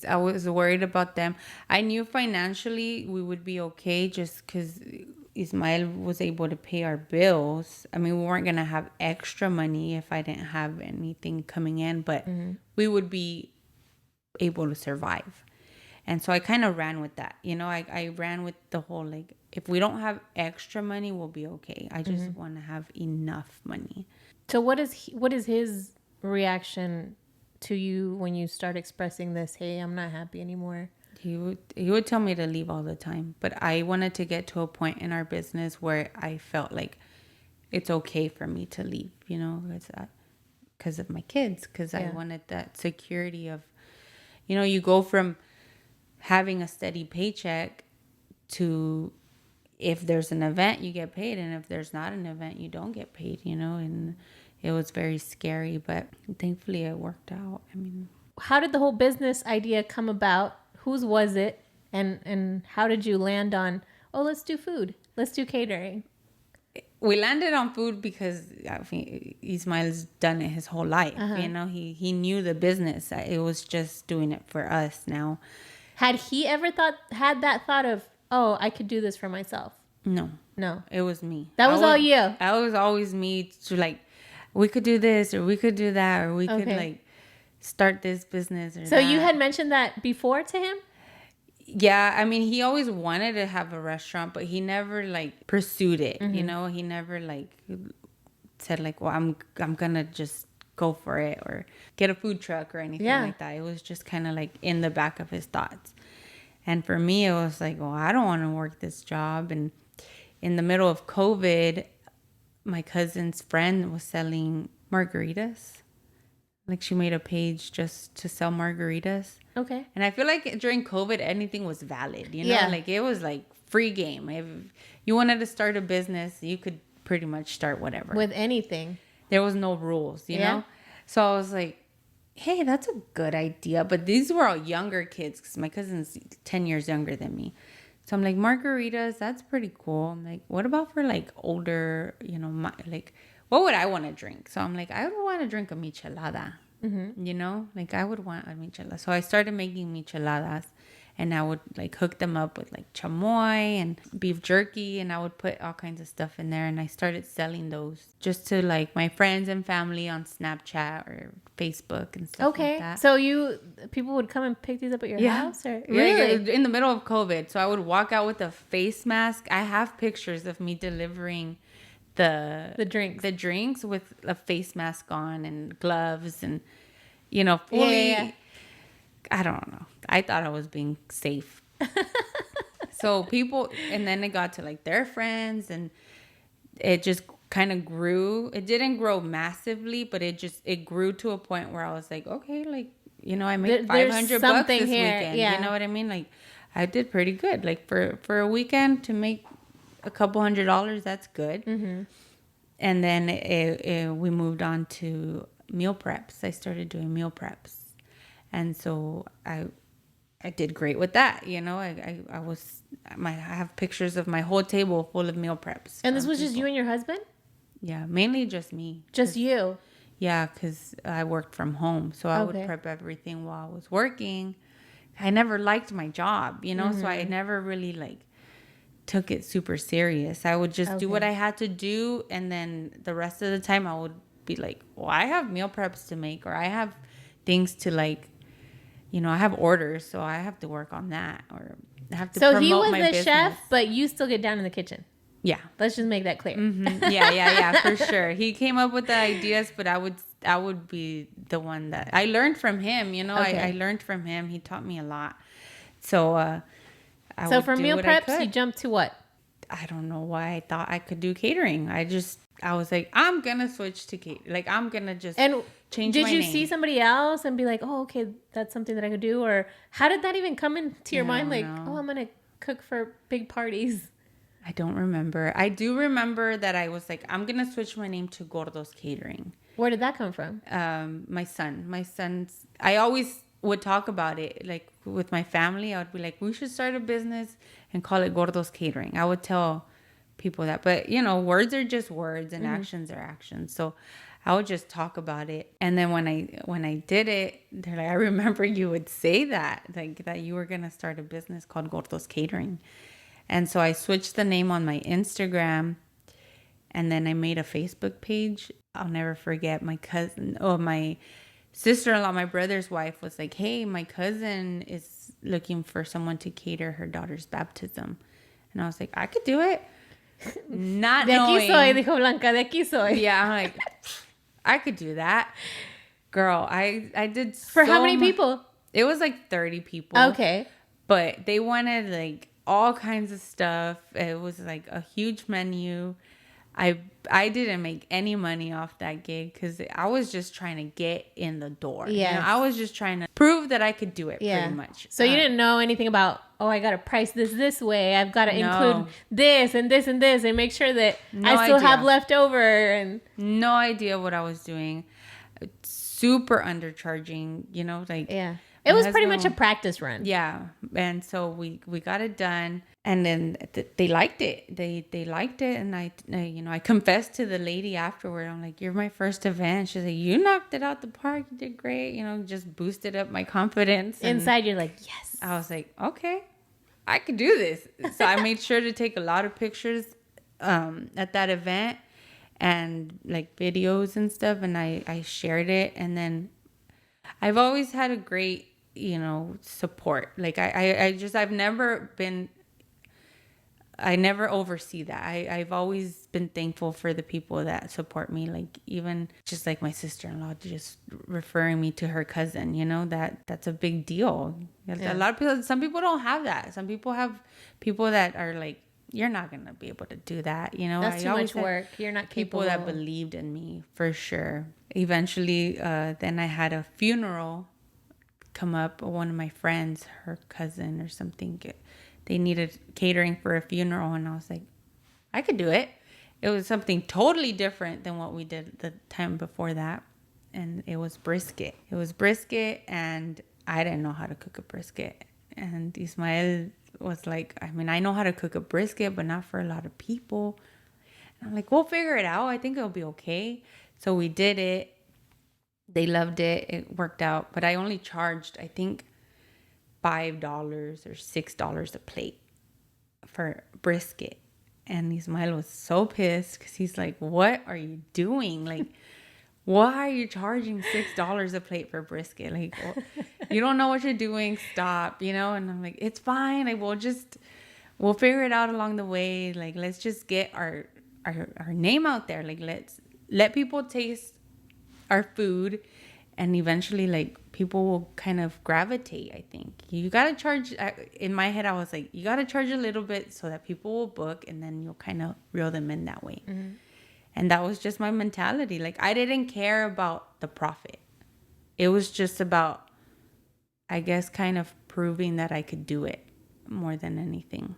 I was worried about them. I knew financially we would be okay just because Ismael was able to pay our bills. I mean, we weren't going to have extra money if I didn't have anything coming in, but we would be able to survive. And so I kind of ran with that. I ran with the whole, like, if we don't have extra money, we'll be okay. I just want to have enough money. So what is his reaction to you when you start expressing this? Hey, I'm not happy anymore. He would tell me to leave all the time, but I wanted to get to a point in our business where I felt like it's okay for me to leave, because of my kids, because I wanted that security of, you go from having a steady paycheck to, if there's an event, you get paid, and if there's not an event, you don't get paid, and it was very scary, but thankfully it worked out. I mean, how did the whole business idea come about? Whose was it? And how did you land on, oh, let's do food. Let's do catering. We landed on food because Ismael's done it his whole life. He knew the business. It was just doing it for us now. Had he ever had that thought of, oh, I could do this for myself? No. No. It was me. That was all you. I was always me to, like, we could do this or we could do that or we could, like, start this business or so that. You had mentioned that before to him? Yeah, I mean, he always wanted to have a restaurant, but he never, like, pursued it. He never, like, said, like, well, I'm gonna just go for it or get a food truck or anything like that. It was just kind of like in the back of his thoughts. And for me, it was like, well, I don't want to work this job. And in the middle of COVID, my cousin's friend was selling margaritas. Like, she made a page just to sell margaritas. Okay. And I feel like during COVID, anything was valid, Like, it was like free game. If you wanted to start a business, you could pretty much start whatever. With anything. There was no rules, you know? So I was like, hey, that's a good idea. But these were all younger kids because my cousin's 10 years younger than me. So I'm like, margaritas, that's pretty cool. I'm like, what about for, like, older, like, what would I want to drink? So I'm like, I would want to drink a michelada, Like, I would want a michelada. So I started making micheladas, and I would, like, hook them up with, like, chamoy and beef jerky, and I would put all kinds of stuff in there, and I started selling those just to, like, my friends and family on Snapchat or Facebook and stuff like that. So people would come and pick these up at your house? Or really? Yeah, in the middle of COVID. So I would walk out with a face mask. I have pictures of me delivering the drinks with a face mask on and gloves and, fully... I don't know. I thought I was being safe. So people, and then it got to, like, their friends, and it just kind of grew. It didn't grow massively, but it grew to a point where I was like, okay, like, I made $500 this weekend. Yeah. You know what I mean? Like, I did pretty good. Like, for a weekend to make a couple $100, that's good. Mm-hmm. And then we moved on to meal preps. I started doing meal preps. And so I did great with that, I have pictures of my whole table full of meal preps. And this was just you and your husband? Yeah, mainly just me. Just you? Yeah, because I worked from home. So I would prep everything while I was working. I never liked my job, so I never really, like, took it super serious. I would just do what I had to do. And then the rest of the time I would be like, well, I have meal preps to make, or I have things to, like, I have orders, so I have to work on that, or I have to promote my business. So he was the chef, but you still get down in the kitchen. Yeah. Let's just make that clear. Mm-hmm. Yeah, for sure. He came up with the ideas, but I would be the one that... I learned from him, I learned from him. He taught me a lot. So So for meal preps, you jumped to what? I don't know why I thought I could do catering. I was like, I'm going to switch to catering. Like, I'm going to just change my name. Did you see somebody else and be like, oh, okay, that's something that I could do? Or how did that even come into your mind? Like, oh, I'm going to cook for big parties. I don't remember. I do remember that I was like, I'm going to switch my name to Gordo's Catering. Where did that come from? My son's... I always would talk about it, like, with my family. I would be like, we should start a business and call it Gordo's Catering. I would tell people that, but words are just words and actions are actions. So I would just talk about it. And then when I did it, they're like, I remember you would say that, like, that you were going to start a business called Gordo's Catering. And so I switched the name on my Instagram, and then I made a Facebook page. I'll never forget my sister-in-law, my brother's wife, was like, hey, my cousin is was looking for someone to cater her daughter's baptism. And I was like, I could do it. Not De aquí knowing. soy, dijo Blanca, de aquí soy. Yeah, I'm like, I could do that. Girl, I did For how many people? It was like 30 people. Okay. But they wanted like all kinds of stuff. It was like a huge menu. I didn't make any money off that gig because I was just trying to get in the door. Yeah. You know, I was just trying to prove that I could do it pretty much. So you didn't know anything about, I got to price this way. I've got to include this and this and this and make sure that I still have leftover. And no idea what I was doing. Super undercharging, you know, like. Yeah. It was pretty much a practice run. Yeah. And so we got it done. And then they liked it. They liked it. And I confessed to the lady afterward. I'm like, you're my first event. She's like, you knocked it out the park. You did great. You know, just boosted up my confidence. And inside, you're like, yes. I was like, okay, I could do this. So I made sure to take a lot of pictures at that event and like videos and stuff. And I shared it. And then I've always had a great, support. Like I've never been, I never oversee that. I've always been thankful for the people that support me. Like even just like my sister-in-law just referring me to her cousin, that's a big deal. Yeah. A lot of people, some people don't have that. Some people have people that are like, you're not going to be able to do that. That's too much work. You're not capable. People that believed in me for sure. Eventually, then I had a funeral come up. One of my friends, her cousin or something, they needed catering for a funeral. And I was like, I could do it. It was something totally different than what we did the time before that. And it was brisket. And I didn't know how to cook a brisket. And Ismael was like, I know how to cook a brisket, but not for a lot of people. And I'm like, we'll figure it out. I think it'll be okay. So we did it. They loved it. It worked out. But I only charged, I think, $5 or $6 a plate for brisket. And Ismael was so pissed because he's like, what are you doing? Like, why are you charging $6 a plate for brisket? Like, you don't know what you're doing. Stop, And I'm like, it's fine. Like, we'll figure it out along the way. Like, let's just get our name out there. Like, let's let people taste our food. And eventually, like, people will kind of gravitate, I think. You got to charge. In my head, I was like, you got to charge a little bit so that people will book. And then you'll kind of reel them in that way. Mm-hmm. And that was just my mentality. Like, I didn't care about the profit. It was just about, I guess, kind of proving that I could do it more than anything.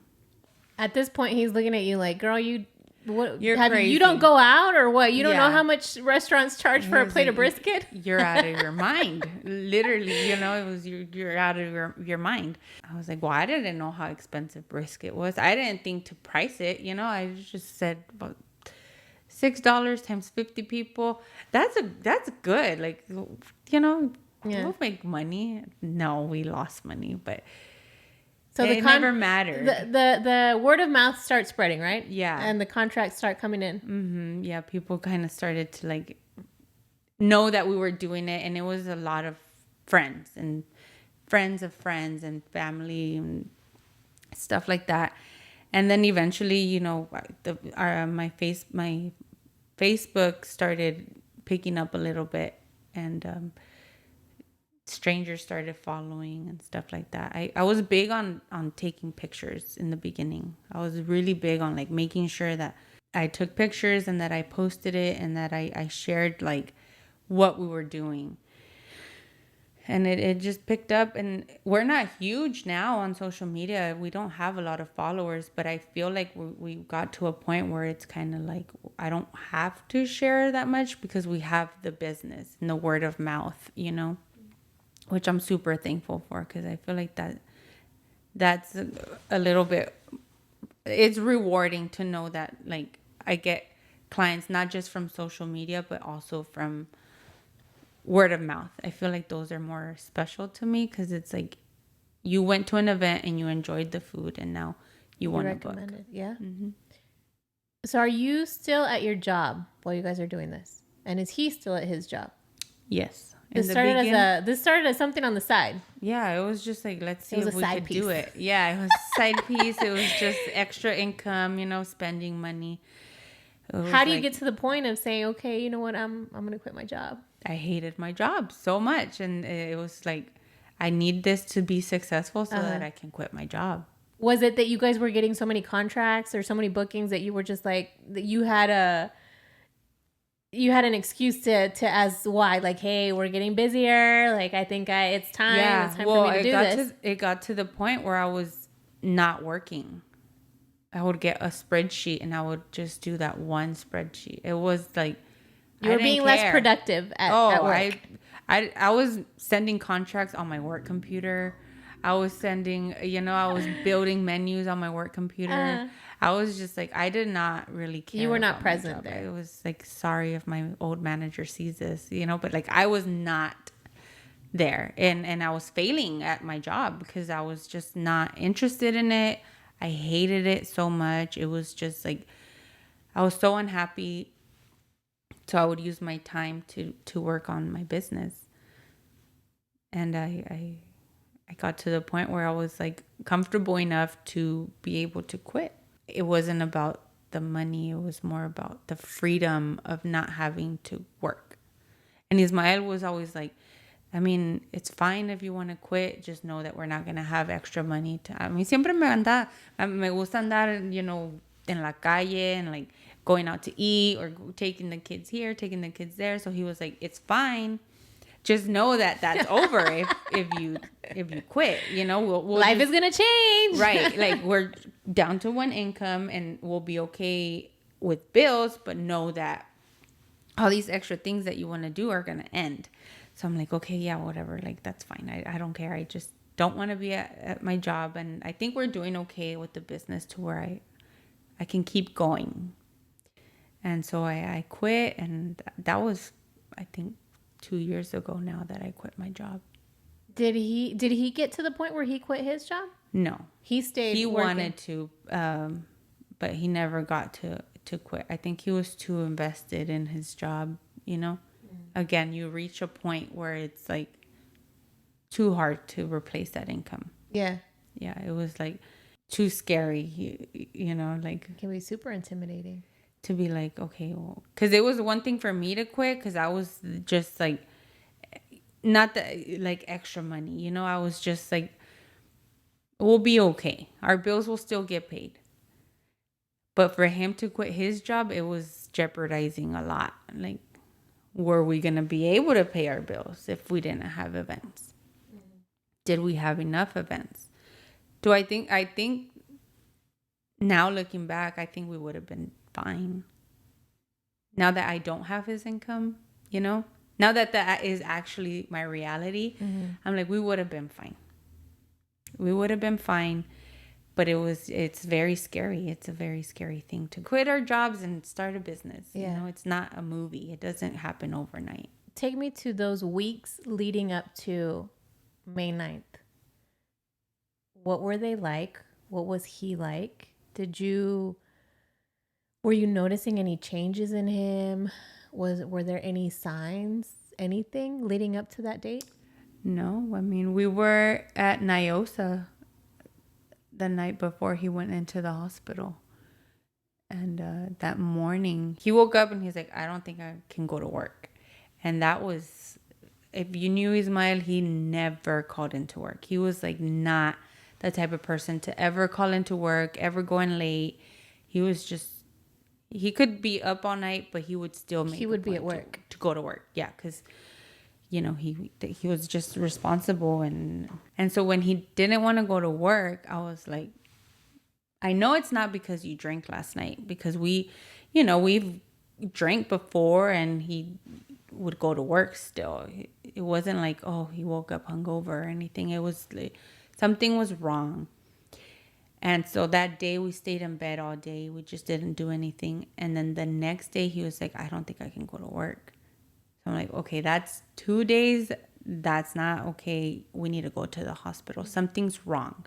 At this point, he's looking at you like, girl, you're crazy. You don't go out or what? You don't know how much restaurants charge for a plate of brisket? You're out of your mind. Literally, it was you're out of your mind. I was like, well, I didn't know how expensive brisket was. I didn't think to price it. I just said, well, $6 times 50 people. That's good. Like, we'll make money. No, we lost money, but so it never mattered. The word of mouth starts spreading, right? Yeah. And the contracts start coming in. Mm-hmm. Yeah. People kind of started to like know that we were doing it. And it was a lot of friends and friends of friends and family and stuff like that. And then eventually, my Facebook started picking up a little bit, and strangers started following and stuff like that. I was big on taking pictures in the beginning. I was really big on like making sure that I took pictures and that I posted it and that I shared like what we were doing. And it just picked up, and we're not huge now on social media. We don't have a lot of followers, but I feel like we got to a point where it's kind of like I don't have to share that much because we have the business and the word of mouth, which I'm super thankful for because I feel like that's a little bit, it's rewarding to know that like I get clients not just from social media, but also from word of mouth. I feel like those are more special to me because it's like you went to an event and you enjoyed the food and now you want to book. Yeah. Mm-hmm. So are you still at your job while you guys are doing this? And is he still at his job? Yes. This started as something on the side. Yeah, it was just like, let's see It was if a we side could piece. do it. Yeah, it was a side piece. It was just extra income, spending money. How do you get to the point of saying, okay, you know what, I'm gonna quit my job? I hated my job so much, and it was like, I need this to be successful so that I can quit my job. Was it that you guys were getting so many contracts or so many bookings that you were just like, that you had an excuse to as why, like, hey, we're getting busier, like, I think it's time for me to do this? It got to the point where I was not working. I would get a spreadsheet and I would just do that one spreadsheet. It was like, you were being less productive at work. I was sending contracts on my work computer. I was sending, I was building menus on my work computer. I was just like, I did not really care. You were not present there. It was like, sorry if my old manager sees this, but like, I was not there, and I was failing at my job because I was just not interested in it. I hated it so much. It was just like, I was so unhappy. So I would use my time to work on my business. And I got to the point where I was like comfortable enough to be able to quit. It wasn't about the money. It was more about the freedom of not having to work. And Ismael was always like, I mean, it's fine if you want to quit. Just know that we're not going to have extra money. Siempre me gusta andar, en la calle and like going out to eat or taking the kids here, taking the kids there. So he was like, it's fine. Just know that that's over if you quit, Life is going to change. Right. Like, we're down to one income and we'll be okay with bills, but know that all these extra things that you want to do are going to end. So I'm like, okay, yeah, whatever. Like, that's fine. I don't care. I just don't want to be at my job. And I think we're doing okay with the business to where I can keep going. And so I quit. And that was, I think, 2 years ago now that I quit my job. Did he get to the point where he quit his job? No. He stayed He working. wanted to, but he never got to quit. I think he was too invested in his job, Again, you reach a point where it's like too hard to replace that income. Yeah. Yeah, it was like too scary, like. It can be super intimidating. To be like, okay, well, because it was one thing for me to quit because I was just like, not that like extra money, I was just like, we'll be okay. Our bills will still get paid. But for him to quit his job, it was jeopardizing a lot. Like, were we going to be able to pay our bills if we didn't have events? Mm-hmm. Did we have enough events? I think now looking back, I think we would have been fine. Now that I don't have his income, now that is actually my reality, I'm like, we would have been fine. We would have been fine. But it's very scary. It's a very scary thing to quit our jobs and start a business. Yeah. It's not a movie. It doesn't happen overnight. Take me to those weeks leading up to May 9th. What were they like? What was he like? Were you noticing any changes in him? Were there any signs, anything leading up to that date? No. I mean, we were at Nyosa the night before he went into the hospital. And that morning, he woke up and he's like, I don't think I can go to work. And that was, if you knew Ismael, he never called into work. He was like not the type of person to ever call into work, ever go in late. He was just, he could be up all night, but he would still make. He would be at work to go to work. Yeah, because he was just responsible, and so when he didn't want to go to work, I was like, I know it's not because you drank last night, because we've drank before and he would go to work still. It wasn't like, oh, he woke up hungover or anything. It was like something was wrong. And so that day we stayed in bed all day. We just didn't do anything. And then the next day he was like, I don't think I can go to work. So I'm like, okay, that's 2 days. That's not okay. We need to go to the hospital. Something's wrong.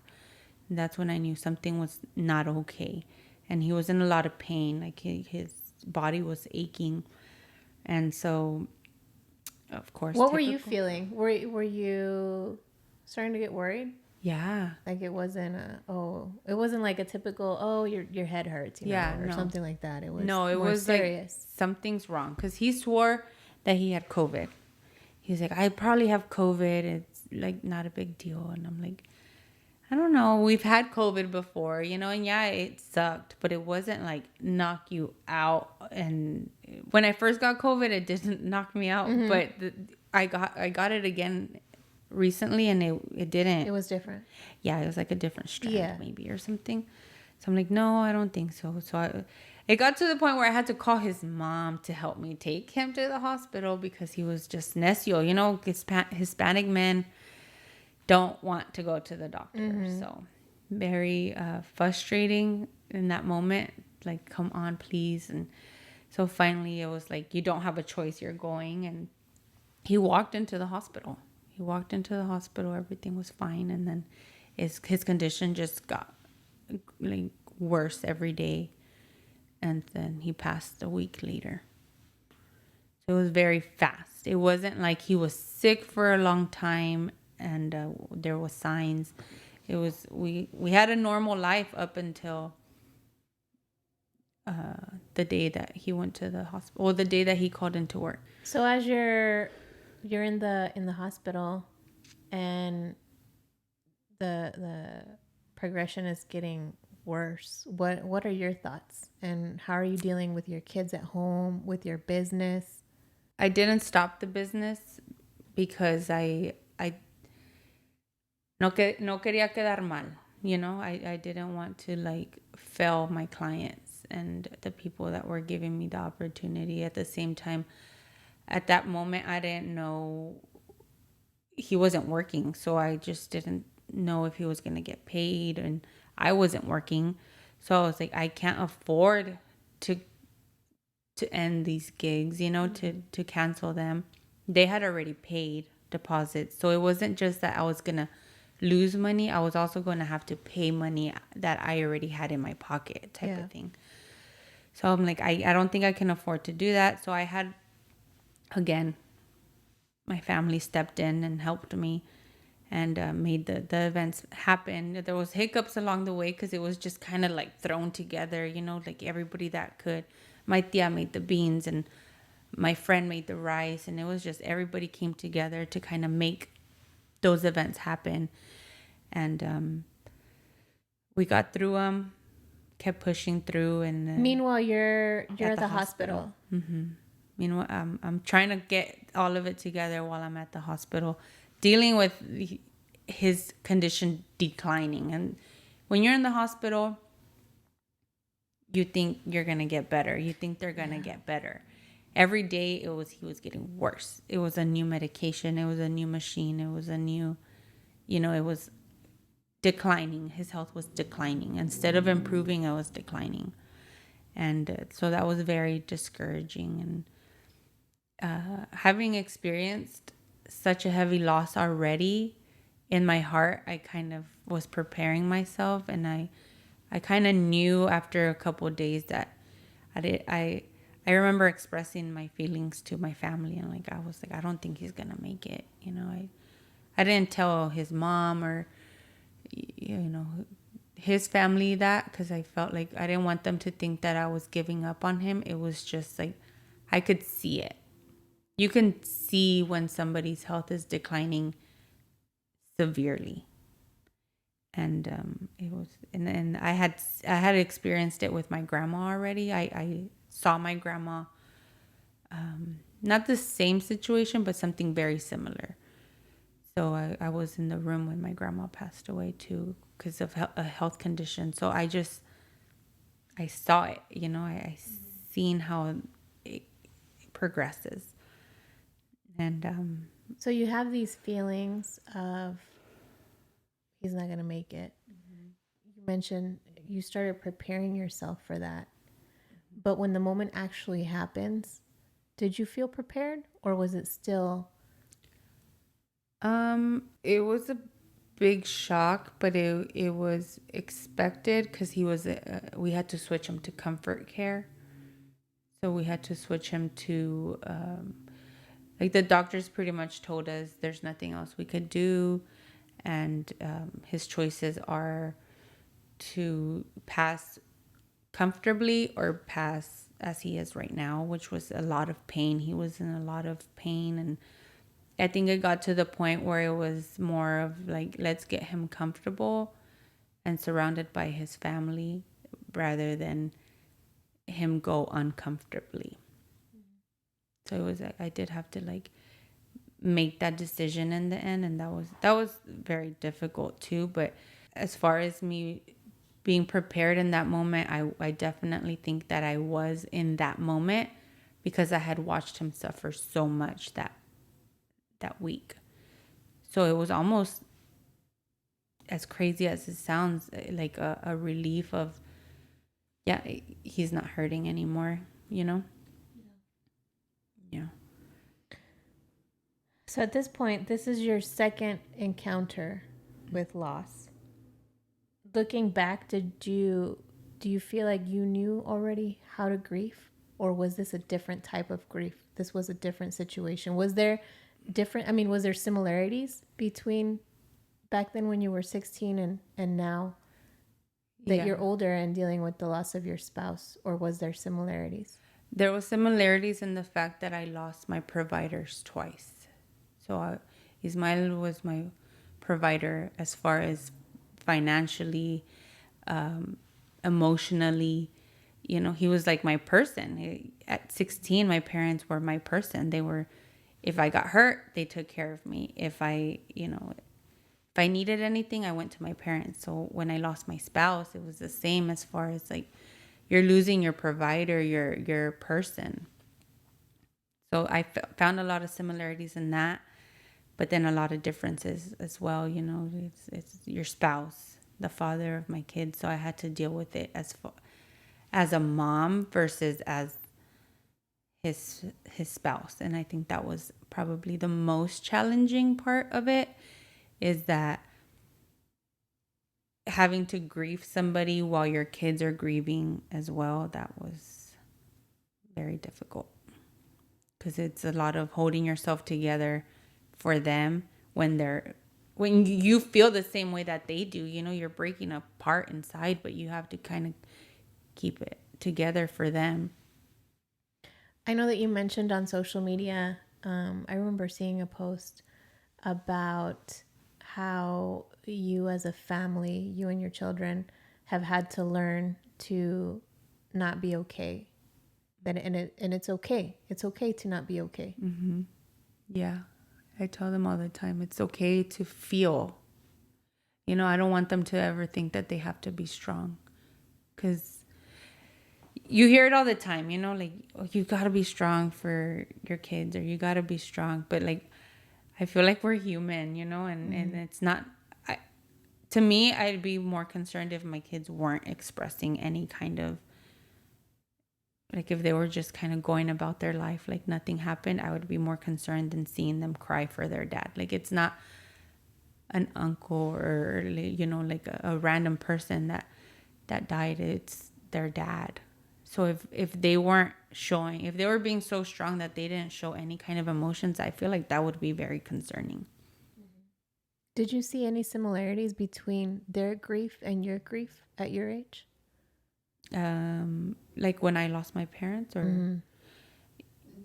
And that's when I knew something was not okay. And he was in a lot of pain. Like his body was aching. And so Of course, What were you typical. feeling? Were you starting to get worried? Yeah. Like it wasn't it wasn't like a typical, your head hurts, Yeah, or no. something like that. It was No, it more was like serious. something's wrong because he swore that he had COVID. He's like, I probably have COVID. It's like not a big deal. And I'm like, I don't know. We've had COVID before, and yeah, it sucked, but it wasn't like knock you out. And when I first got COVID, it didn't knock me out, but I got it again recently, and it didn't. It was different. Yeah, it was like a different strand, Yeah. maybe, or something. So I'm like, no, I don't think so. It got to the point where I had to call his mom to help me take him to the hospital because he was just necio. Hispanic men don't want to go to the doctor. So very frustrating in that moment. Like, come on, please. And so finally it was like, you don't have a choice. You're going. And he walked into the hospital. Everything was fine. And then his condition just got like worse every day. And then he passed a week later. So it was very fast. It wasn't like he was sick for a long time and there was signs. It was we had a normal life up until the day that he went to the hospital, or the day that he called into work. So as you're in the hospital and the progression is getting worse, what are your thoughts, and how are you dealing with your kids at home, with your business? I didn't stop the business because I no quería quedar mal. I didn't want to like fail my clients and the people that were giving me the opportunity. At the same time, at that moment, I didn't know he wasn't working. So I just didn't know if he was going to get paid, and I wasn't working. So I was like, I can't afford to end these gigs, to cancel them. They had already paid deposits. So it wasn't just that I was going to lose money. I was also going to have to pay money that I already had in my pocket type of thing. So I'm like, I don't think I can afford to do that. So I had, again, my family stepped in and helped me and made the events happen. There was hiccups along the way because it was just kind of like thrown together, like everybody that could. My tia made the beans and my friend made the rice, and it was just everybody came together to kind of make those events happen. And we got through them, kept pushing through. And Meanwhile, you're at the hospital. Meanwhile, I'm trying to get all of it together while I'm at the hospital, dealing with his condition declining. And when you're in the hospital, you think you're going to get better. You think they're going to get better. Every day he was getting worse. It was a new medication. It was a new machine. It was a new, it was declining. His health was declining. Instead of improving, it was declining. And so that was very discouraging. And having experienced such a heavy loss already, in my heart, I kind of was preparing myself, and I kind of knew after a couple of days that I remember expressing my feelings to my family, and like I was like, I don't think he's gonna make it. I didn't tell his mom or his family that, because I felt like I didn't want them to think that I was giving up on him. It was just like I could see it. You can see when somebody's health is declining severely. And it was, and I had experienced it with my grandma already. I saw my grandma, not the same situation, but something very similar. So I was in the room when my grandma passed away too, because of a health condition. So I saw it, I seen how it progresses. And So you have these feelings of he's not going to make it. You mentioned you started preparing yourself for that. But when the moment actually happens, did you feel prepared, or was it still? It was a big shock, but it was expected because he was. We had to switch him to comfort care, so we had to switch him to Like the doctors pretty much told us there's nothing else we could do, and his choices are to pass comfortably or pass as he is right now, which was a lot of pain. He was in a lot of pain, and I think it got to the point where it was more of like, let's get him comfortable and surrounded by his family rather than him go uncomfortably. So it was, I did have to like make that decision in the end, and that was very difficult too. But as far as me being prepared in that moment, I definitely think that I was in that moment because I had watched him suffer so much that week. So it was almost, as crazy as it sounds, like a relief of, yeah, he's not hurting anymore, you know? Yeah. So at this point, this is your second encounter with loss. Looking back, do you feel like you knew already how to grieve, or was this a different type of grief? This was a different situation. Was there different? I mean, was there similarities between back then when you were 16 and now that Yeah. you're older and dealing with the loss of your spouse, or was there similarities? There was similarities in the fact that I lost my providers twice. So Ismael was my provider as far as financially, emotionally. You know, he was like my person. At 16, my parents were my person. They were, if I got hurt, they took care of me. If I needed anything, I went to my parents. So when I lost my spouse, it was the same as far as like, you're losing your provider, your person. So I found a lot of similarities in that, but then a lot of differences as well. You know, it's your spouse, the father of my kids. So I had to deal with it as a mom versus as his spouse. And I think that was probably the most challenging part of it, is that having to grieve somebody while your kids are grieving as well. That was very difficult because it's a lot of holding yourself together for them when you feel the same way that they do. You know, you're breaking apart inside, but you have to kind of keep it together for them. I know that you mentioned on social media, I remember seeing a post about how you as a family, you and your children, have had to learn to not be okay. And it's okay. It's okay to not be okay. Yeah, I tell them all the time, it's okay to feel. You know, I don't want them to ever think that they have to be strong, because you hear it all the time, you know, like, oh, you got to be strong for your kids, or you got to be strong. But like, I feel like we're human, you know, and it's not, to me, I'd be more concerned if my kids weren't expressing any kind of, like, if they were just kind of going about their life like nothing happened. I would be more concerned than seeing them cry for their dad. Like, it's not an uncle or, you know, like a random person that died. It's their dad. So if they weren't showing, if they were being so strong that they didn't show any kind of emotions, I feel like that would be very concerning. Did you see any similarities between their grief and your grief at your age? Like when I lost my parents, or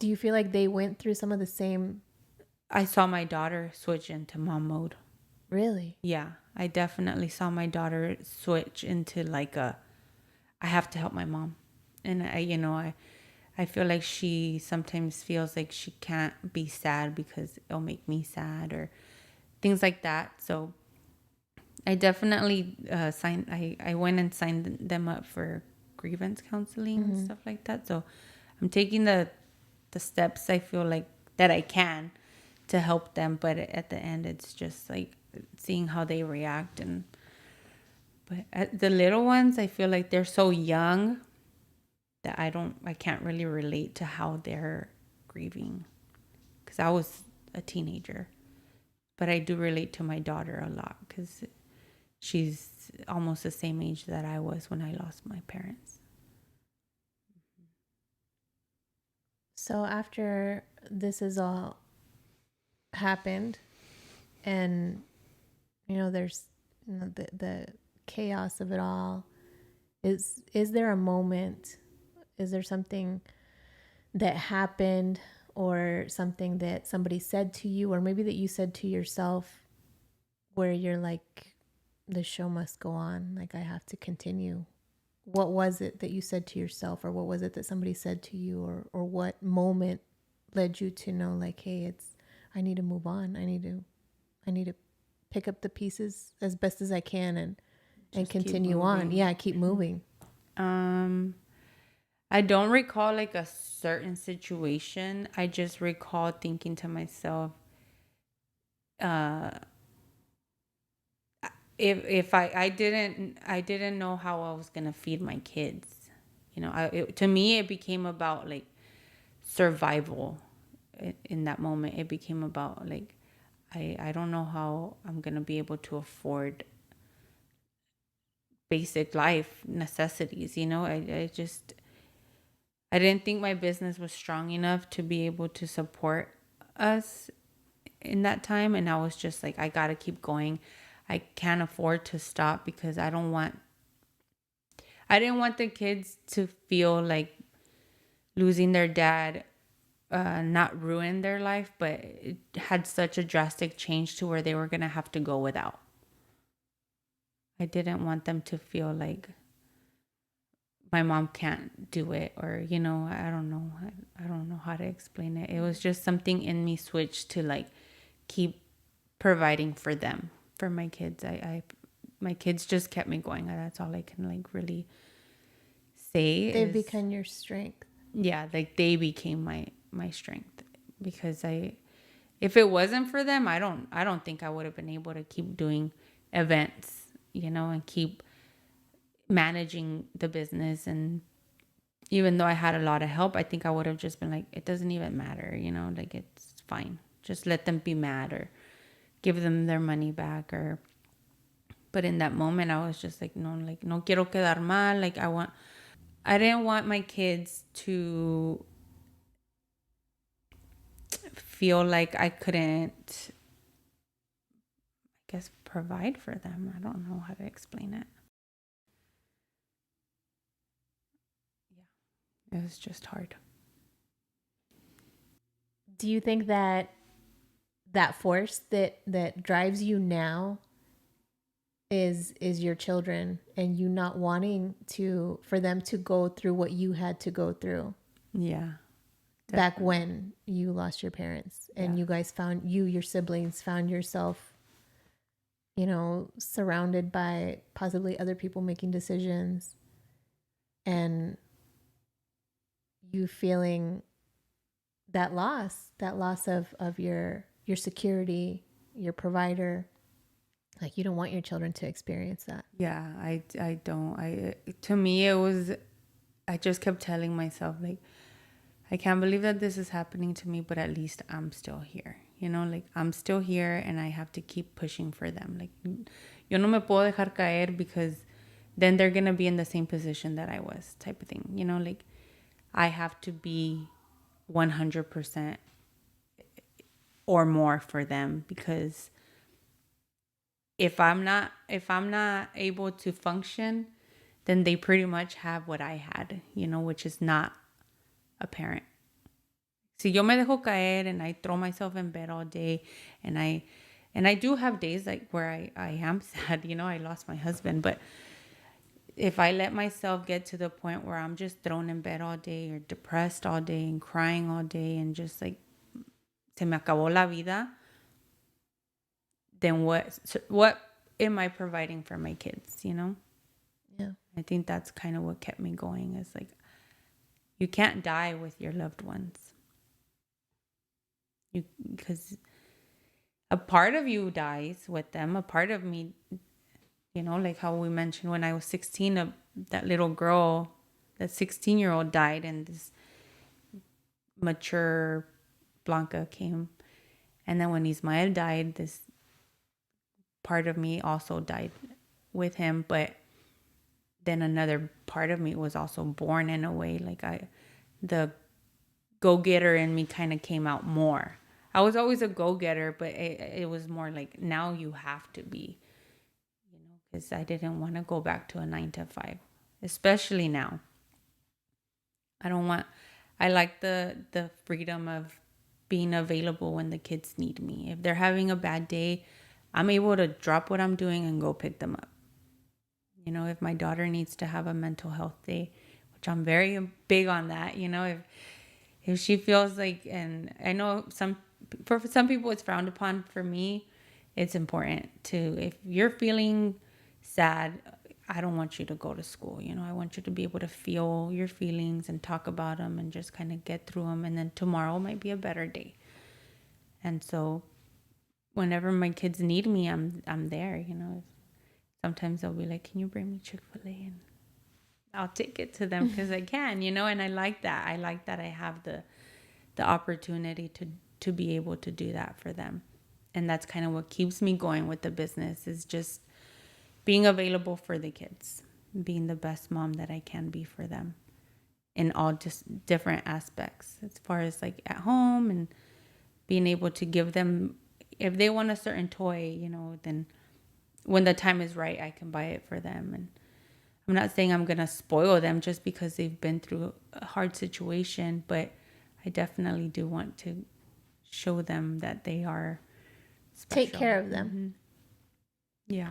Do you feel like they went through some of the same? I saw my daughter switch into mom mode. Really? Yeah, I definitely saw my daughter switch into like I have to help my mom. And I feel like she sometimes feels like she can't be sad because it'll make me sad, or things like that. So I definitely I went and signed them up for grievance counseling and stuff like that. So I'm taking the steps I feel like that I can to help them. But at the end, it's just like seeing how they react. But the little ones, I feel like they're so young that I can't really relate to how they're grieving, because I was a teenager. But I do relate to my daughter a lot because she's almost the same age that I was when I lost my parents. So after this is all happened, and there's the chaos of it all. Is there a moment? Is there something that happened, or something that somebody said to you, or maybe that you said to yourself, where you're like, the show must go on, like I have to continue? What was it that you said to yourself, or what was it that somebody said to you, or what moment led you to know, like, hey, I need to move on. I need to pick up the pieces as best as I can and continue on. Yeah, keep moving. I don't recall like a certain situation. I just recall thinking to myself, if I didn't know how I was gonna feed my kids. To me it became about like survival. In that moment it became about like I don't know how I'm gonna be able to afford basic life necessities. I didn't think my business was strong enough to be able to support us in that time. And I was just like, I got to keep going. I can't afford to stop because I didn't want the kids to feel like losing their dad, not ruin their life, but it had such a drastic change to where they were going to have to go without. I didn't want them to feel like my mom can't do it, or I don't know. I don't know how to explain it. It was just something in me switched to like keep providing for them, for my kids. My kids just kept me going. That's all I can like really say. They've become your strength. Yeah, like they became my strength, because if it wasn't for them, I don't think I would have been able to keep doing events, and keep managing the business. And even though I had a lot of help, I think I would have just been like, it doesn't even matter, like it's fine. Just let them be mad or give them their money back. But in that moment, I was just like, no, like, no quiero quedar mal. Like, I didn't want my kids to feel like I couldn't, I guess, provide for them. I don't know how to explain it. Yeah, it was just hard. Do you think that force that drives you now is your children, and you not wanting for them to go through what you had to go through? Yeah. Back when you lost your parents, and you guys your siblings found yourself, surrounded by possibly other people making decisions, and you feeling that loss of your security, your provider. Like, you don't want your children to experience that. Yeah, I don't. To me, it was, I just kept telling myself, like, I can't believe that this is happening to me, but at least I'm still here. Like, I'm still here and I have to keep pushing for them. Like, yo no me puedo dejar caer, because then they're going to be in the same position that I was, type of thing. Like, I have to be 100% or more for them, because if I'm not able to function, then they pretty much have what I had, which is not a parent. Si yo me dejo caer and I throw myself in bed all day, and I do have days like where I am sad, I lost my husband, but if I let myself get to the point where I'm just thrown in bed all day or depressed all day and crying all day and just like se me acabó la vida, then what am I providing for my kids, Yeah. I think that's kind of what kept me going, is like, you can't die with your loved ones. Because a part of you dies with them. A part of me, like how we mentioned when I was 16, that little girl, that 16-year-old died, and this mature Blanca came. And then when Ismael died, this part of me also died with him. But then another part of me was also born in a way. Like, the go-getter in me kind of came out more. I was always a go-getter, but it was more like now you have to be, because I didn't want to go back to a 9 to 5, especially now. I don't want, I like the freedom of being available when the kids need me. If they're having a bad day, I'm able to drop what I'm doing and go pick them up. If my daughter needs to have a mental health day, which I'm very big on that, if she feels like, and I know for some people it's frowned upon. For me, it's important to, if you're feeling sad, I don't want you to go to school. I want you to be able to feel your feelings and talk about them and just kind of get through them. And then tomorrow might be a better day. And so whenever my kids need me, I'm there. Sometimes they'll be like, "Can you bring me Chick-fil-A?" And I'll take it to them because I can, and I like that. I like that I have the opportunity to be able to do that for them. And that's kind of what keeps me going with the business, is just being available for the kids, being the best mom that I can be for them in all just different aspects, as far as like at home, and being able to give them, if they want a certain toy, then when the time is right, I can buy it for them. And I'm not saying I'm going to spoil them just because they've been through a hard situation, but I definitely do want to show them that they are special. Take care of them. Yeah.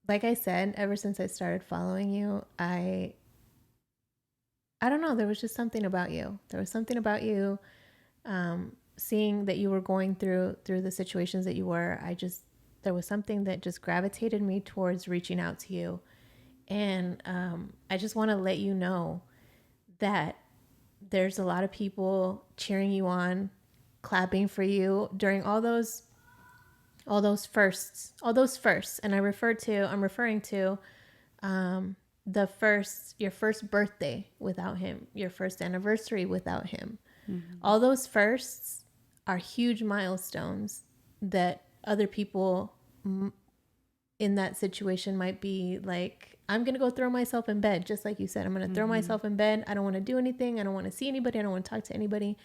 Like I said, ever since I started following you, I don't know, there was just something about you. There was something about you, seeing that you were going through the situations that you were. There was something that just gravitated me towards reaching out to you. And I just want to let you know that there's a lot of people cheering you on, clapping for you during all those firsts. And I'm referring to your first birthday without him, your first anniversary without him. Mm-hmm. All those firsts are huge milestones that other people in that situation might be like, I'm going to go throw myself in bed. Just like you said, I'm going to throw myself in bed. I don't want to do anything. I don't want to see anybody. I don't want to talk to anybody.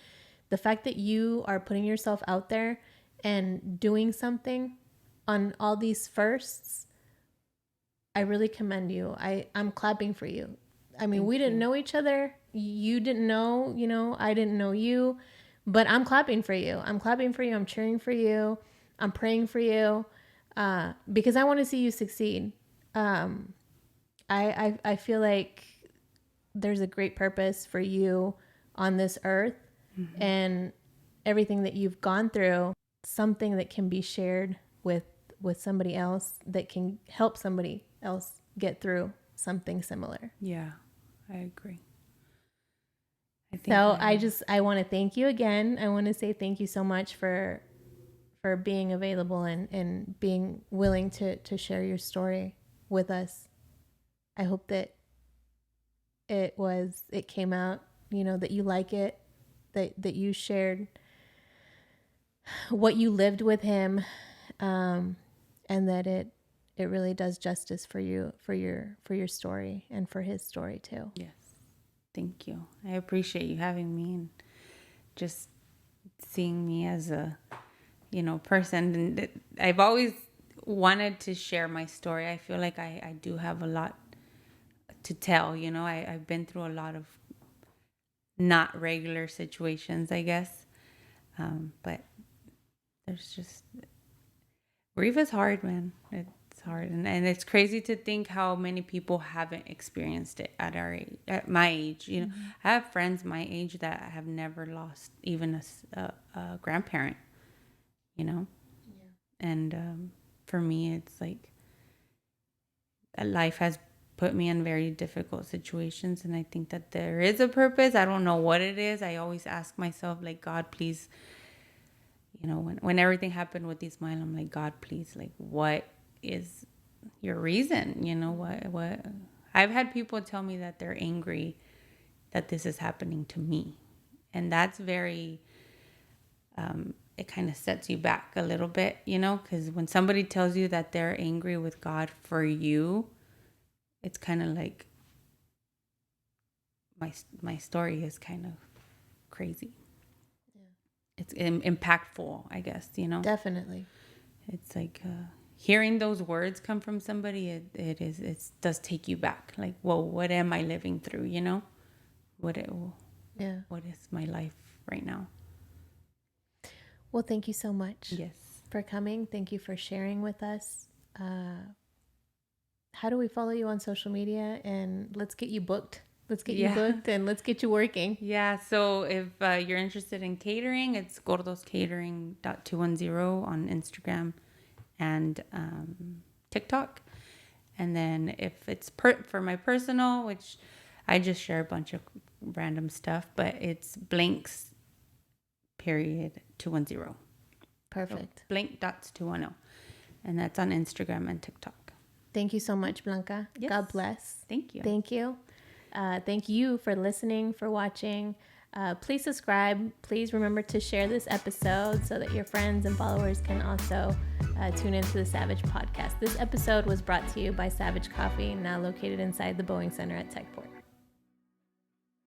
The fact that you are putting yourself out there and doing something on all these firsts, I really commend you. I'm clapping for you. I mean, we didn't know each other. You didn't know, I didn't know you, but I'm clapping for you. I'm clapping for you. I'm cheering for you. I'm praying for you, because I want to see you succeed. I feel like there's a great purpose for you on this earth, and everything that you've gone through, something that can be shared with somebody else, that can help somebody else get through something similar. Yeah, I agree. I want to thank you again. I want to say thank you so much for being available and being willing to share your story with us. I hope that it came out, that you like it, that you shared what you lived with him, and that it really does justice for you, for your story, and for his story too. Yes. Thank you. I appreciate you having me and just seeing me as a, person. And I've always wanted to share my story. I feel like I do have a lot to tell. I've been through a lot of not regular situations, I guess. But there's just, grief is hard, man. It's hard. And it's crazy to think how many people haven't experienced it at our age, at my age. I have friends my age that have never lost even a grandparent, Yeah. And for me, it's like life has put me in very difficult situations. And I think that there is a purpose. I don't know what it is. I always ask myself, like, God, please, when everything happened with these mine, I'm like, God, please, like, what is your reason? What I've had people tell me that they're angry that this is happening to me. And that's very, it kind of sets you back a little bit, because when somebody tells you that they're angry with God for you, it's kind of like my story is kind of crazy. It's impactful, I guess, you know. Definitely. It's like hearing those words come from somebody. It does take you back. Like, whoa, what am I living through? You know, what is my life right now? Well, thank you so much. Yes. For coming. Thank you for sharing with us. How do we follow you on social media? And let's get you booked. Let's get you booked and let's get you working. Yeah. So if you're interested in catering, it's gordoscatering.210 on Instagram and TikTok. And then if it's for my personal, which I just share a bunch of random stuff, but it's blanks period 210. Perfect. So blank.210. And that's on Instagram and TikTok. Thank you so much, Blanca. Yes. God bless. Thank you. Thank you. Thank you for listening, for watching. Please subscribe. Please remember to share this episode so that your friends and followers can also tune into the Savage podcast. This episode was brought to you by Savage Coffee, now located inside the Boeing Center at Techport.